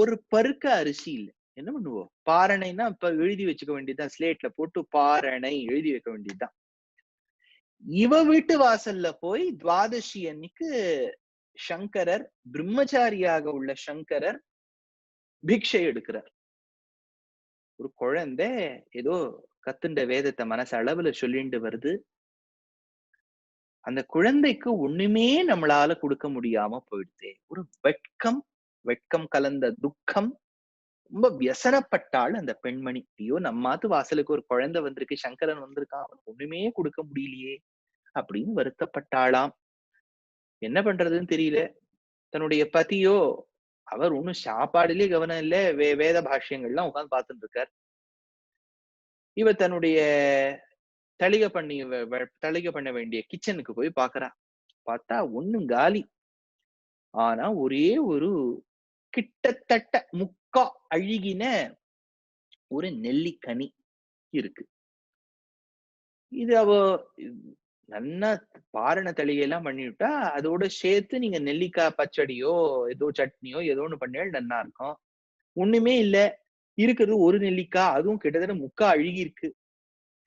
ஒரு பருக்க அரிசி இல்ல. என்ன பண்ணுவோம்? பாரணைன்னா இப்ப எழுதி வச்சுக்க வேண்டியதுதான். ஸ்லேட்ல போட்டு பாரணை எழுதி வைக்க வேண்டியதுதான். இவ வீட்டு வாசல்ல போய் துவாதசி அன்னைக்கு சங்கரர், பிரம்மச்சாரியாக உள்ள சங்கரர் பிக்ஷை எடுக்கிறார். ஒரு குழந்தை ஏதோ கத்துண்ட வேதத்தை மனசு அளவுல சொல்லிட்டு வருது. அந்த குழந்தைக்கு ஒண்ணுமே நம்மளால கொடுக்க முடியாம போயிடுதே. ஒரு வெட்கம், வெட்கம் கலந்த துக்கம். ரொம்ப வியசனப்பட்டாள் அந்த பெண்மணி. ஐயோ நம்மாத்து வாசலுக்கு ஒரு குழந்தை வந்திருக்கு, சங்கரன் வந்திருக்கான், அவனுக்கு ஒண்ணுமே கொடுக்க முடியலையே அப்படின்னு வருத்தப்பட்டாளாம். என்ன பண்றதுன்னு தெரியல. தன்னுடைய பதியோ, அவர் ஒண்ணும் சாப்பாடுலயே கவனம் இல்ல, வேத பாஷ்யங்கள்லாம் உட்கார்ந்து பார்த்துட்டு இருக்கார். இவ தன்னுடைய தளிகை பண்ண வேண்டிய கிச்சனுக்கு போய் பாக்குறா. பார்த்தா ஒண்ணும் காலி. ஆனா ஒரே ஒரு கிட்டத்தட்ட முக்கா அழுகின ஒரு நெல்லிக்கனி இருக்கு. இது அவ நன்னா பாரண தளிகை எல்லாம் பண்ணிவிட்டா, அதோட சேர்த்து நீங்க நெல்லிக்காய் பச்சடியோ, ஏதோ சட்னியோ ஏதோ ஒண்ணு பண்ணால் நன்னா இருக்கும். ஒண்ணுமே இல்ல. இருக்கிறது ஒரு நெல்லிக்காய். அதுவும் கிட்டத்தட்ட முக்கா அழுகி இருக்கு.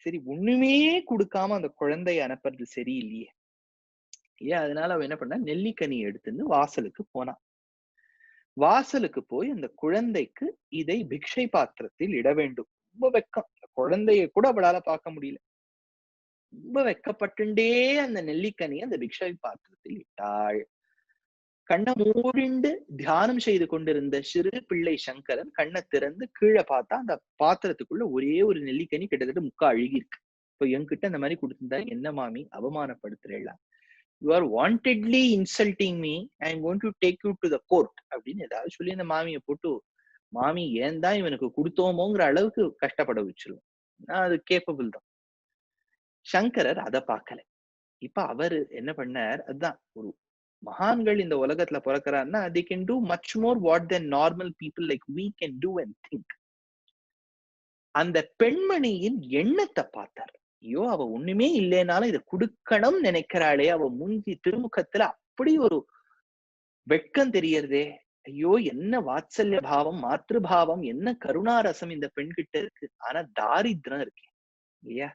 சரி ஒண்ணுமே குடுக்காம அந்த குழந்தைய அனுப்புறது சரியில்லையே. ஏன் அதனால அவ என்ன பண்ணா, நெல்லிக்கனியை எடுத்துன்னு வாசலுக்கு போனா. வாசலுக்கு போய் அந்த குழந்தைக்கு இதை பிக்ஷை பாத்திரத்தில் இட வேண்டும். ரொம்ப வெட்கம். குழந்தைய கூட அவளால பார்க்க முடியல. ரொம்ப வெட்கப்பட்டுண்டே அந்த நெல்லிக்கனியை அந்த பிக்ஷை பாத்திரத்தில் இட்டாள். கண்ணை மூடிண்டு தியானம் செய்து கொண்டிருந்த சிறு பிள்ளை சங்கரன் கண்ணை திறந்து கீழே பார்த்தா அந்த பாத்திரத்துக்குள்ள ஒரே ஒரு நெல்லிக்கனி கிட்டத்தட்ட முக்கா அழுகி இருக்கு. இப்ப என்கிட்ட இந்த மாதிரி கொடுத்திருந்தா என்ன மாமி அவமானப்படுத்துறேளா? You are wantedly insulting me. I am going to take you to the court அப்படின்னு ஏதாவது சொல்லி அந்த மாமியை போட்டு, மாமி ஏன் தான் இவனுக்கு கொடுத்தோமோங்கிற அளவுக்கு கஷ்டப்பட வச்சிருவோம். அது கேப்பபிள் தான். சங்கரர் அதை பார்க்கல. இப்ப அவரு என்ன பண்ணார், அதுதான் ஒரு மகான்கள் இந்த உலகத்துல பிறக்கிறாருன்னா they can do much more what than normal people like we can do and think. அந்த பெண்மணியின் எண்ணத்தை பார்த்தார். ஐயோ அவ ஒண்ணுமே இல்லைனாலும் இதை கொடுக்கணும் நினைக்கிறாளே, அவ மூஞ்சி திருமுகத்துல அப்படி ஒரு வெட்கம் தெரியறதே. ஐயோ என்ன வாத்சல்ய பாவம், மாத்ருபாவம், என்ன கருணாரசம் இந்த பெண்கிட்ட இருக்கு. ஆனா தாரித்ரம் இருக்கு இல்லையா?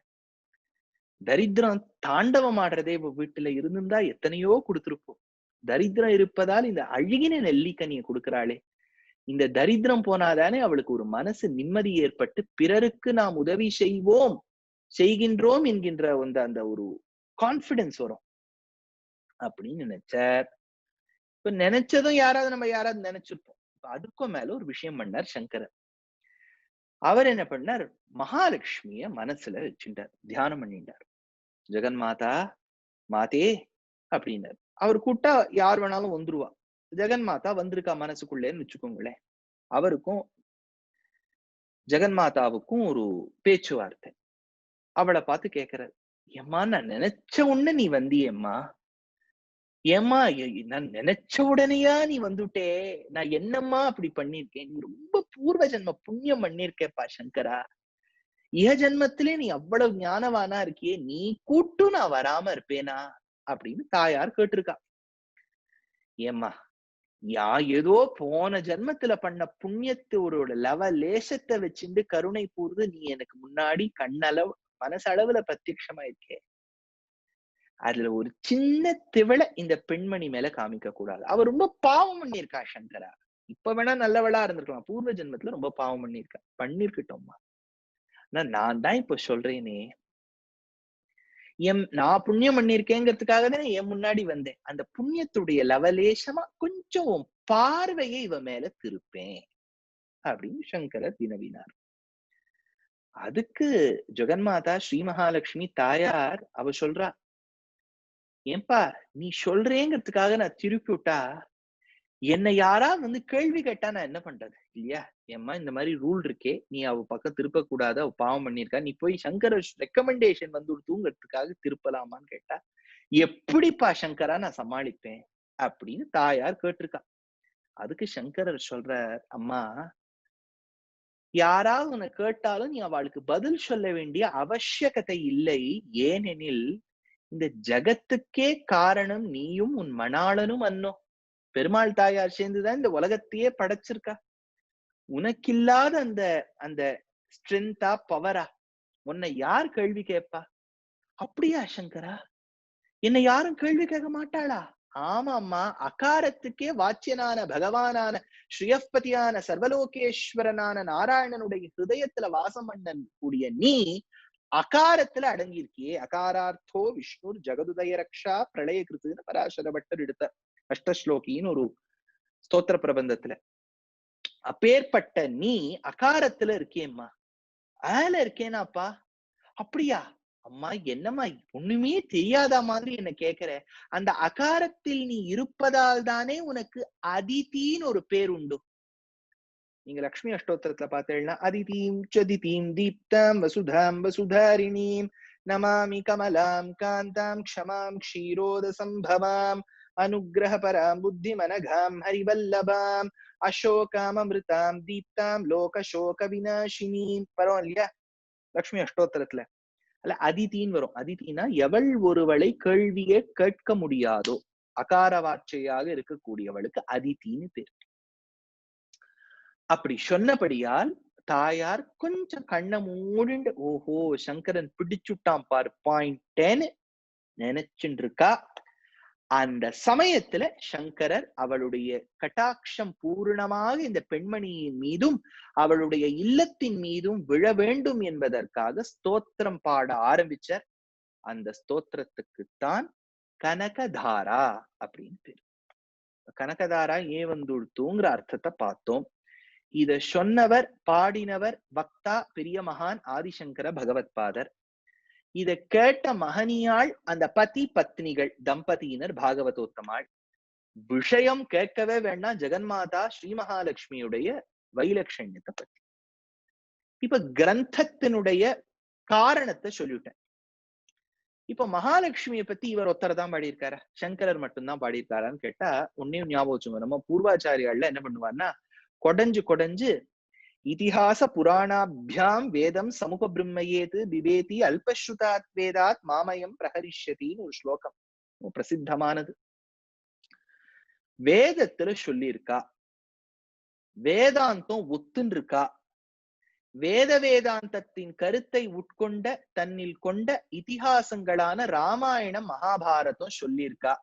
தரித்திரம் தாண்டவம் ஆடுறதே வீட்டுல இருந்திருந்தா எத்தனையோ கொடுத்திருப்போம். தரித்திரம் இருப்பதால் இந்த அழுகின நெல்லிக்கனியை கொடுக்கிறாளே. இந்த தரித்திரம் போனாதானே அவளுக்கு ஒரு மனசு நிம்மதி ஏற்பட்டு பிறருக்கு நாம் உதவி செய்கின்றோம் என்கின்ற அந்த ஒரு கான்பிடன்ஸ் வரும் அப்படின்னு நினைச்சார். இப்ப நினைச்சதும் யாராவது நினைச்சிருப்போம். அதுக்கும் மேல ஒரு விஷயம் பண்ணார் சங்கரர். அவர் என்ன பண்ணார், மகாலட்சுமிய மனசுல வச்சுட்டார், தியானம் பண்ணிட்டார். ஜெகன்மாதா மாதே அப்படின்னாரு. அவர் கூட்டா யார் வேணாலும் வந்துருவா. ஜெகன்மாதா வந்திருக்கா மனசுக்குள்ளேன்னு வச்சுக்கோங்களேன். அவருக்கும் ஜெகன்மாதாவுக்கும் ஒரு பேச்சுவார்த்தை. அவளை பார்த்து கேட்கிறார், ஏம்மா நான் நினைச்ச உடனே நீ வந்தியேம்மா, ஏம்மா நான் நினைச்ச உடனேயா நீ வந்துட்டே, நான் என்னம்மா அப்படி பண்ணிருக்கேன், நீ ரொம்ப பூர்வ ஜென்ம புண்ணியம் பண்ணிருக்கேப்பா சங்கரா, இஹ ஜென்மத்திலே நீ அவ்வளவு ஞானவானா இருக்கியே, நீ கூட்டும் நான் வராம இருப்பேனா அப்படின்னு தாயார் கேட்டிருக்கா. ஏம்மா ஏதோ போன ஜென்மத்துல பண்ண புண்ணியத்தோட லேசத்தை வச்சுட்டு கருணை கூர்ந்து நீ எனக்கு முன்னாடி கண்ணளவு மனசளவுல பிரத்யட்சமா இருக்கே, அதுல ஒரு சின்ன திவளை இந்த பெண்மணி மேல காமிக்க கூடாது. அவ ரொம்ப பாவம் பண்ணிருக்கா சங்கரா. இப்ப வேணா நல்லவளா இருந்திருக்கலாம், பூர்வ ஜென்மத்துல ரொம்ப பாவம் பண்ணிருக்கட்டும்மா. நான் தான் இப்ப சொல்றேனே, நான் புண்ணியம் பண்ணிருக்கேங்கிறதுக்காக தானே என் முன்னாடி வந்தேன். அந்த புண்ணியத்துடைய லவலேசமா கொஞ்சம் பார்வையை இவ மேல திருப்பேன் அப்படின்னு சங்கரர் வினவினார். அதுக்கு ஜெகன்மாதா ஸ்ரீ மகாலட்சுமி தாயார் அவ சொல்றா, ஏன்பா நீ சொல்றேங்கிறதுக்காக நான் திருப்பி விட்டா என்னை யாராவது வந்து கேள்வி கேட்டா நான் என்ன பண்றது இல்லையா? ஏம்மா இந்த மாதிரி ரூல் இருக்கே, நீ அவ பக்கம் திருப்ப கூடாது, அவ பாவம் பண்ணிருக்கா, நீ போய் சங்கர ரெக்கமெண்டேஷன் வந்து தூங்கிறதுக்காக திருப்பலாமான்னு கேட்டா எப்படிப்பா சங்கரா நான் சமாளிப்பேன் அப்படின்னு தாயார் கேட்டிருக்கா. அதுக்கு சங்கரர் சொல்ற, அம்மா யாராவது உன்னை கேட்டாலும் நீ அவளுக்கு பதில் சொல்ல வேண்டிய அவசியகதை இல்லை. ஏனெனில் இந்த ஜகத்துக்கே காரணம் நீயும் உன் மணாளனும் அன்னோ. பெருமாள் தாயார் சேர்ந்துதான் இந்த உலகத்தையே படைச்சிருக்கா. உனக்கில்லாத அந்த அந்த ஸ்ட்ரென்த்தா பவரா உன்னை யார் கேள்வி கேட்பா? அப்படியா சங்கரா, என்னை யாரும் கேள்வி கேட்க மாட்டாளா? ஆமாம்மா, அகாரத்துக்கே வாச்சியனான பகவானான ஸ்ரீயப்பதியான சர்வலோகேஸ்வரனான நாராயணனுடைய ஹிருதயத்துல வாசம் பண்ண கூடிய நீ அகாரத்துல அடங்கியிருக்கியே. அகாரார்த்தோ விஷ்ணு ஜெகதுதய ரக்ஷா பிரளய கிருத்துன்னு பராசர பட்டர் எடுத்த அஷ்டஸ்லோகின்னு ஒரு ஸ்தோத்திர பிரபந்தத்துல. அப்பேற்பட்ட நீ அகாரத்துல இருக்கியம்மா. இருக்கேனாப்பா? அப்படியா அம்மா, என்னம்மா ஒண்ணுமே தெரியாத மாதிரி என்ன கேக்குற? அந்த அகாரத்தில் நீ இருப்பதால் தானே உனக்கு அதிதின்னு ஒரு பேர் உண்டு. நீங்க லக்ஷ்மி அஷ்டோத்திரத்துல பார்த்தேன்னா, அதிதீம் சதிதீம் தீப்தாம் வசுதாம் வசுதாரிணீம் நமாமி கமலாம் காந்தாம் க்ஷமாம் க்ஷீரோத சம்பவாம் அனுகிரக பராம் புத்தி மனகாம் ஹரிவல்லபாம் அசோகாம் அமிர்தாம் தீப்தாம் லோக சோக விநாசினீம். பரவாயில்ல இல்லையா லக்ஷ்மி அஷ்டோத்திரத்துல? அல்ல அதிதின்னு வரும். அதிதினா எவள் ஒருவளை கேள்வியே கேட்க முடியாதோ அகார வார்த்தையாக இருக்கக்கூடியவளுக்கு அதிதின்னு பேர். அப்படி சொன்னபடியால் தாயார் கொஞ்சம் கண்ணை மூடிண்டு, ஓஹோ சங்கரன் பிடிச்சுட்டான் பாரு பாயிண்ட்னு நினைச்சுட்டு இருக்கா. அந்த சமயத்துல சங்கரர் அவளுடைய கட்டாட்சம் பூர்ணமாக இந்த பெண்மணியின் மீதும் அவளுடைய இல்லத்தின் மீதும் விழ வேண்டும் என்பதற்காக ஸ்தோத்திரம் பாட ஆரம்பிச்சார். அந்த ஸ்தோத்திரத்துக்குத்தான் கனகதாரா அப்படின்னு பேர். கனகதாரா ஏன் வந்துடுத்துங்கிற அர்த்தத்தை பார்த்தோம். இத சொன்னவர் பாடினவர் வக்தா பெரிய மகான் ஆதிசங்கர பகவத்பாதர். இத கேட்ட மகனியாள் அந்த பதி பத்னிகள் தம்பதியினர் பாகவதோத்தமாள். விஷயம் கேட்கவே வேண்டாம், ஜெகன்மாதா ஸ்ரீ மகாலட்சுமியுடைய வைலட்சண்யத்தை பத்தி. இப்ப கிரந்தத்தினுடைய காரணத்தை சொல்லிவிட்டேன். இப்ப மகாலட்சுமியை பத்தி இவர் ஒருத்தர் தான் பாடியிருக்காரா, சங்கரர் மட்டும்தான் பாடியிருக்காரான்னு கேட்டா ஒன்னையும் ஞாபகம் வச்சுங்க. நம்ம பூர்வாச்சாரியால என்ன பண்ணுவார்னா கொடைஞ்சு இதிஹாச புராணாபியாம் வேதம் சமூக பிரம்மயேது பிபேதி அல்பஸ்ருதாத் வேதாத் மாமயம் பிரஹரிஷ்யத்தின்னு ஒரு ஸ்லோகம் பிரசித்தமானது. வேதத்துல சொல்லி இருக்கா, வேதாந்தம் ஒத்துன்னு இருக்கா, வேதாந்தத்தின் கருத்தை உட்கொண்ட தன்னில் கொண்ட இதிகாசங்களான ராமாயணம் மகாபாரதம் சொல்லியிருக்கா,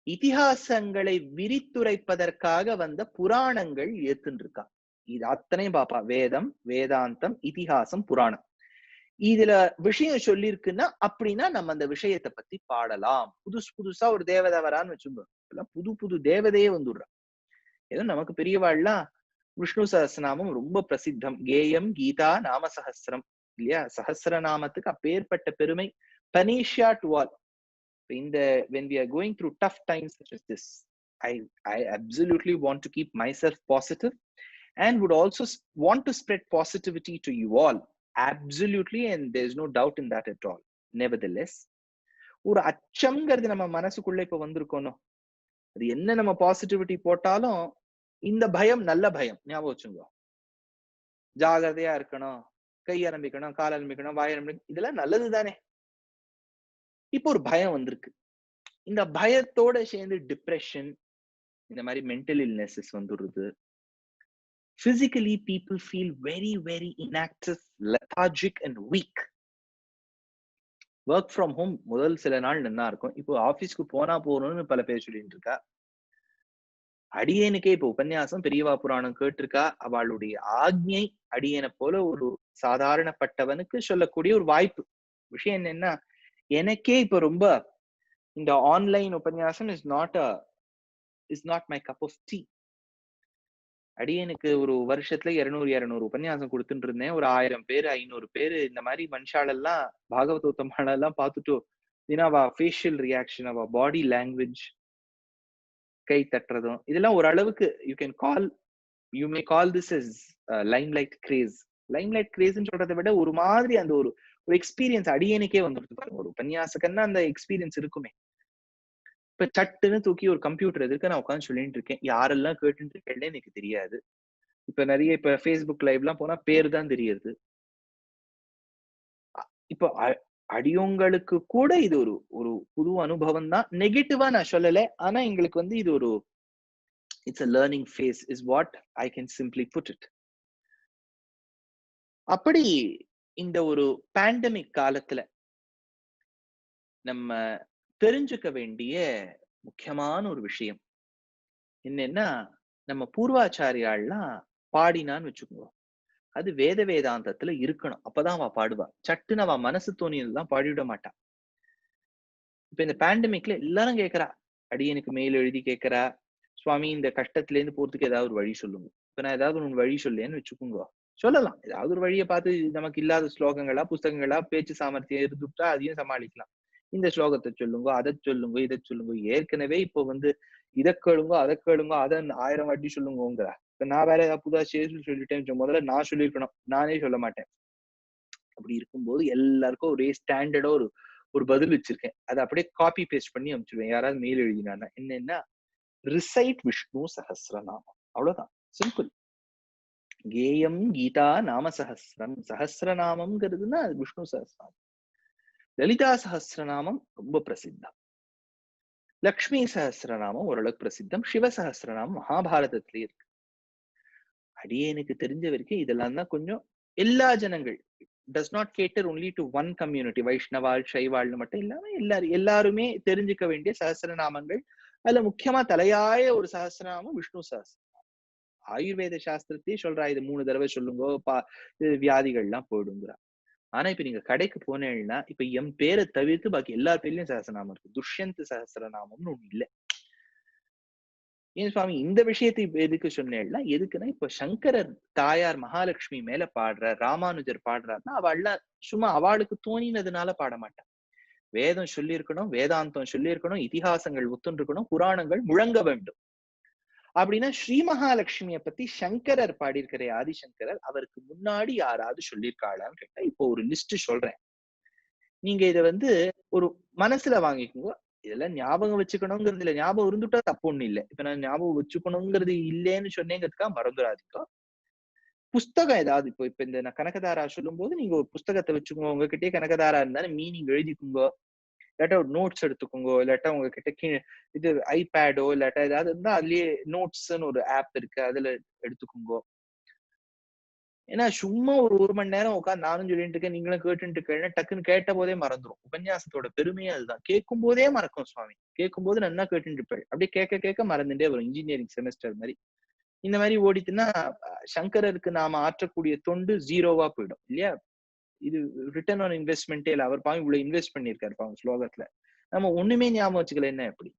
இதிகாசங்களை விரித்துரைப்பதற்காக வந்த புராணங்கள் ஏத்துன்னு இருக்கா. இது அத்தனையும் பாப்பா. வேதம், வேதாந்தம், இதிகாசம், புராணம். இதுல விஷயம் சொல்லியிருக்குன்னா அப்படின்னா நம்ம அந்த விஷயத்தை பத்தி பாடலாம். புதுசா ஒரு தேவதை வரான்னு வச்சுக்கோங்க, புது புது தேவதையே வந்துடுறா. ஏதோ நமக்கு பெரியவாள்லாம் விஷ்ணு சஹஸ்ரநாமம் ரொம்ப பிரசித்தம். கேயம் கீதா நாம சஹஸ்ரம் இல்லையா? சஹஸ்ரநாமத்துக்கு அப்பேற்பட்ட பெருமை. பனீஷியா டு ஆல். இந்த when we are going through tough times such as this, I absolutely want to keep myself positive and would also want to spread positivity to you all. Absolutely, and there's no doubt in that at all. Nevertheless, ஒரு அச்சம்ங்கிறது நம்ம மனசுக்குள்ள இப்ப வந்திருக்கணும். அது என்ன நம்ம positivity போட்டாலும் இந்த பயம் நல்ல பயம், ஞாபகம் வச்சுங்க. ஜாகிரதையா இருக்கணும், கை ஆரம்பிக்கணும், கால் ஆரம்பிக்கணும், வாய் ஆரம்பிக்கணும், இதெல்லாம் நல்லது தானே. இப்போ ஒரு பயம் வந்திருக்கு. இந்த பயத்தோட சேர்ந்து டிப்ரெஷன், இந்த மாதிரி மென்டல் இல்னஸஸ் வந்துடுது. Physically, people feel very, very inactive, lethargic and weak. Work from home முதல் சில நாள் நல்லா இருக்கும். இப்போ ஆபீஸ்க்கு போனா போறோம்னு பல பேர் சொல்லிட்டு இருக்கா. அடியேனுக்கே இப்போ உபன்யாசம் பெரியவா புராணம் கேட்டிருக்கா. அவளுடைய ஆக்ஞை அடியேனை போல ஒரு சாதாரணப்பட்டவனுக்கு சொல்லக்கூடிய ஒரு வாய்ப்பு. விஷயம் என்னன்னா, எனக்கே இப்ப ரொம்ப இந்த ஆன்லைன் உபன்யாசம் is not my cup of tea. அடியனுக்கு ஒரு வருஷத்துல 200 உபன்யாசம் கொடுத்துட்டு இருந்தேன். ஒரு 1000 பேரு 500 பேரு இந்த மாதிரி மனுஷாலெல்லாம் பாகவதோத்தமாலெல்லாம் பார்த்துட்டு அவ ஃபேஷியல் ரியாக்ஷன், அவ பாடி லாங்குவேஜ், கை தட்டுறதும் இதெல்லாம் ஓரளவுக்கு you may call this is limelight craze. Limelight கிரேஸ்ன்னு சொல்றதை விட ஒரு மாதிரி அந்த ஒரு எக்ஸ்பீரியன்ஸ் அடியனுக்கே வந்துடுது பாருங்க. ஒரு உபன்யாசக்கன்னா அந்த எக்ஸ்பீரியன்ஸ் இருக்குமே. இப்ப சட்டுன்னு தூக்கி ஒரு கம்ப்யூட்டர் எதுக்கு நான் உட்காந்து சொல்லிட்டு இருக்கேன். யாரெல்லாம் கேட்டுட்டு இருக்கேன்னு எனக்கு தெரியாது. இப்ப நிறைய இப்ப Facebook லைவ் எல்லாம் போனா பேரு தான் தெரியுது. இப்போ அடியோங்களுக்கு கூட இது ஒரு புது அனுபவம் தான். நெகட்டிவா நான் சொல்லல. ஆனா எங்களுக்கு இது ஒரு it's a learning phase is what I can simply put it. அப்படி இந்த ஒரு பேண்டமிக் காலத்துல நம்ம தெரிஞ்சுக்க வேண்டிய முக்கியமான ஒரு விஷயம் என்னன்னா, நம்ம பூர்வாச்சாரியாள்லாம் பாடினான்னு வச்சுக்கோங்க, அது வேதாந்தத்துல இருக்கணும். அப்பதான் அவ பாடுவா. சட்டுன்னு அவ மனசு தோணியதுதான் பாடிவிட மாட்டா. இப்ப இந்த பேண்டமிக்ல எல்லாரும் கேட்கறா. அடியனுக்கு மெயில் எழுதி கேட்கறா, சுவாமி இந்த கஷ்டத்துல இருந்து போறதுக்கு ஏதாவது ஒரு வழி சொல்லுங்க. இப்ப நான் ஏதாவது ஒரு வழி சொல்லேன்னு வச்சுக்கோங்க, சொல்லலாம். ஏதாவது ஒரு வழியை பார்த்து நமக்கு இல்லாத ஸ்லோகங்களா புஸ்தகங்களா பேச்சு சாமர்த்தியம் இருந்துட்டா அதையும் சமாளிக்கலாம். இந்த ஸ்லோகத்தை சொல்லுங்க, அதை சொல்லுங்க, இதை சொல்லுங்க. ஏற்கனவே இப்போ இதை கேளுங்க, அதை கேளுங்க, அதை 1000 வாட்டி சொல்லுங்கிற. இப்ப நான் வேற ஏதாவது புதா சொல்லிட்டேன், முதல்ல நான் சொல்லியிருக்கணும், நானே சொல்ல மாட்டேன். அப்படி இருக்கும்போது எல்லாருக்கும் ஒரே ஸ்டாண்டர்டா ஒரு பதில் வச்சிருக்கேன். அதை அப்படியே காப்பி பேஸ்ட் பண்ணி அனுப்பிச்சிடுவேன். யாராவது மெயில் எழுதினா என்னன்னா, ரிசைட் விஷ்ணு சஹஸ்ரநாமம். அவ்வளவுதான், சிம்பிள். கேயம் கீதா நாம சஹஸ்ரம். சஹஸ்ரநாமம்ங்கிறதுனா விஷ்ணு சஹஸ்ரநாமம். லலிதா சஹஸ்ரநாமம் ரொம்ப பிரசித்தம். லக்ஷ்மி சஹஸ்ரநாமம் ஓரளவுக்கு பிரசித்தம். சிவ சஹஸ்ரநாமம் மகாபாரதத்திலே இருக்கு. அடியேனுக்கு தெரிஞ்ச வரைக்கும் இதெல்லாம் தான் கொஞ்சம் எல்லா ஜனங்கள் does not cater only to one community, வைஷ்ணவாள் சைவாள்னு மட்டும் இல்லாம எல்லாருமே தெரிஞ்சுக்க வேண்டிய சஹஸ்ரநாமங்கள். அதுல முக்கியமா தலையாய ஒரு சஹஸ்ரநாமம் விஷ்ணு சஹஸ்ரநாமம். ஆயுர்வேத சாஸ்திரத்தையே சொல்றா, இது 3 தடவை சொல்லுங்க, வியாதிகள்லாம் போயிடுங்கிறா. ஆனா இப்ப நீங்க கடைக்கு போனேன்னா, இப்ப என் பேரை தவிர்த்து பாக்கி எல்லா பேர்லயும் சஹஸ்ரநாமம் இருக்கு. துஷ்யந்த் சஹஸ்ரநாமம்னு ஒண்ணு இல்ல. ஏன் சுவாமி இந்த விஷயத்தை எதுக்கு சொன்னேன்னா, எதுக்குன்னா இப்ப சங்கரர் தாயார் மகாலட்சுமி மேல பாடுற, ராமானுஜர் பாடுறாருன்னா அவள்லாம் சும்மா அவளுக்கு தோணினதுனால பாட மாட்டான். வேதம் சொல்லியிருக்கணும், வேதாந்தம் சொல்லியிருக்கணும், இதிகாசங்கள் ஒத்துண்டிருக்கணும், புராணங்கள் முழங்க வேண்டும். அப்படின்னா ஸ்ரீ மகாலட்சுமியை பத்தி சங்கரர் பாடியிருக்கிற ஆதிசங்கரர் அவருக்கு முன்னாடி யாராவது சொல்லியிருக்காளான்னு கேட்டா இப்போ ஒரு லிஸ்ட் சொல்றேன். நீங்க இத ஒரு மனசுல வாங்கிக்கோங்க. இதெல்லாம் ஞாபகம் வச்சுக்கணுங்கிறது இல்ல. ஞாபகம் இருந்துட்டா தப்பு ஒண்ணு இல்லை. இப்ப நான் ஞாபகம் வச்சுக்கணுங்கிறது இல்லைன்னு சொன்னேங்கிறதுக்காக மறந்துடாதீங்க. புஸ்தகம் ஏதாவது இப்ப இந்த கனகதாரா சொல்லும் போது நீங்க ஒரு புஸ்தகத்தை வச்சுக்கோங்க. உங்ககிட்டயே கனகதாரா இருந்தாலும் மீனிங் எழுதிக்குங்க. இல்லாட்டா ஒரு நோட்ஸ் எடுத்துக்கோங்க, இல்லாட்டா உங்ககிட்ட இது ஐபேடோ இல்லாட்டா ஏதாவது இருந்தா அதுலயே நோட்ஸ்ன்னு ஒரு ஆப் இருக்கு, அதுல எடுத்துக்கோங்க. ஏன்னா சும்மா ஒரு 1 மணி நேரம் உட்கார்ந்து நானும் சொல்லிட்டு இருக்கேன், நீங்களும் கேட்டுட்டு இருக்கேன்னா டக்குன்னு கேட்ட போதே மறந்துரும். உபன்யாசத்தோட பெருமையே அதுதான். கேட்கும் போதே மறக்கும் சுவாமி. கேட்கும்போது நன்னா கேட்டுட்டு இருப்பேன். அப்படியே கேட்க கேட்க மறந்துட்டே வரும். இன்ஜினியரிங் செமஸ்டர் மாரி. இந்த மாரி ஓடிச்சுன்னா சங்கரருக்கு நாம ஆற்றக்கூடிய தொண்டு 0வா போயிடும். இல்லையா? இது ரிட்டர்ன் ஆன் இன்வெஸ்ட்மென்ட்டே இல்ல. அவர் பாவம் இவ்வளவு இன்வெஸ்ட் பண்ணியிருக்காரு பாவம் ஸ்லோகத்துல. நம்ம ஒண்ணுமே ஞாபகம் வச்சுக்கலைன்னா எப்படி?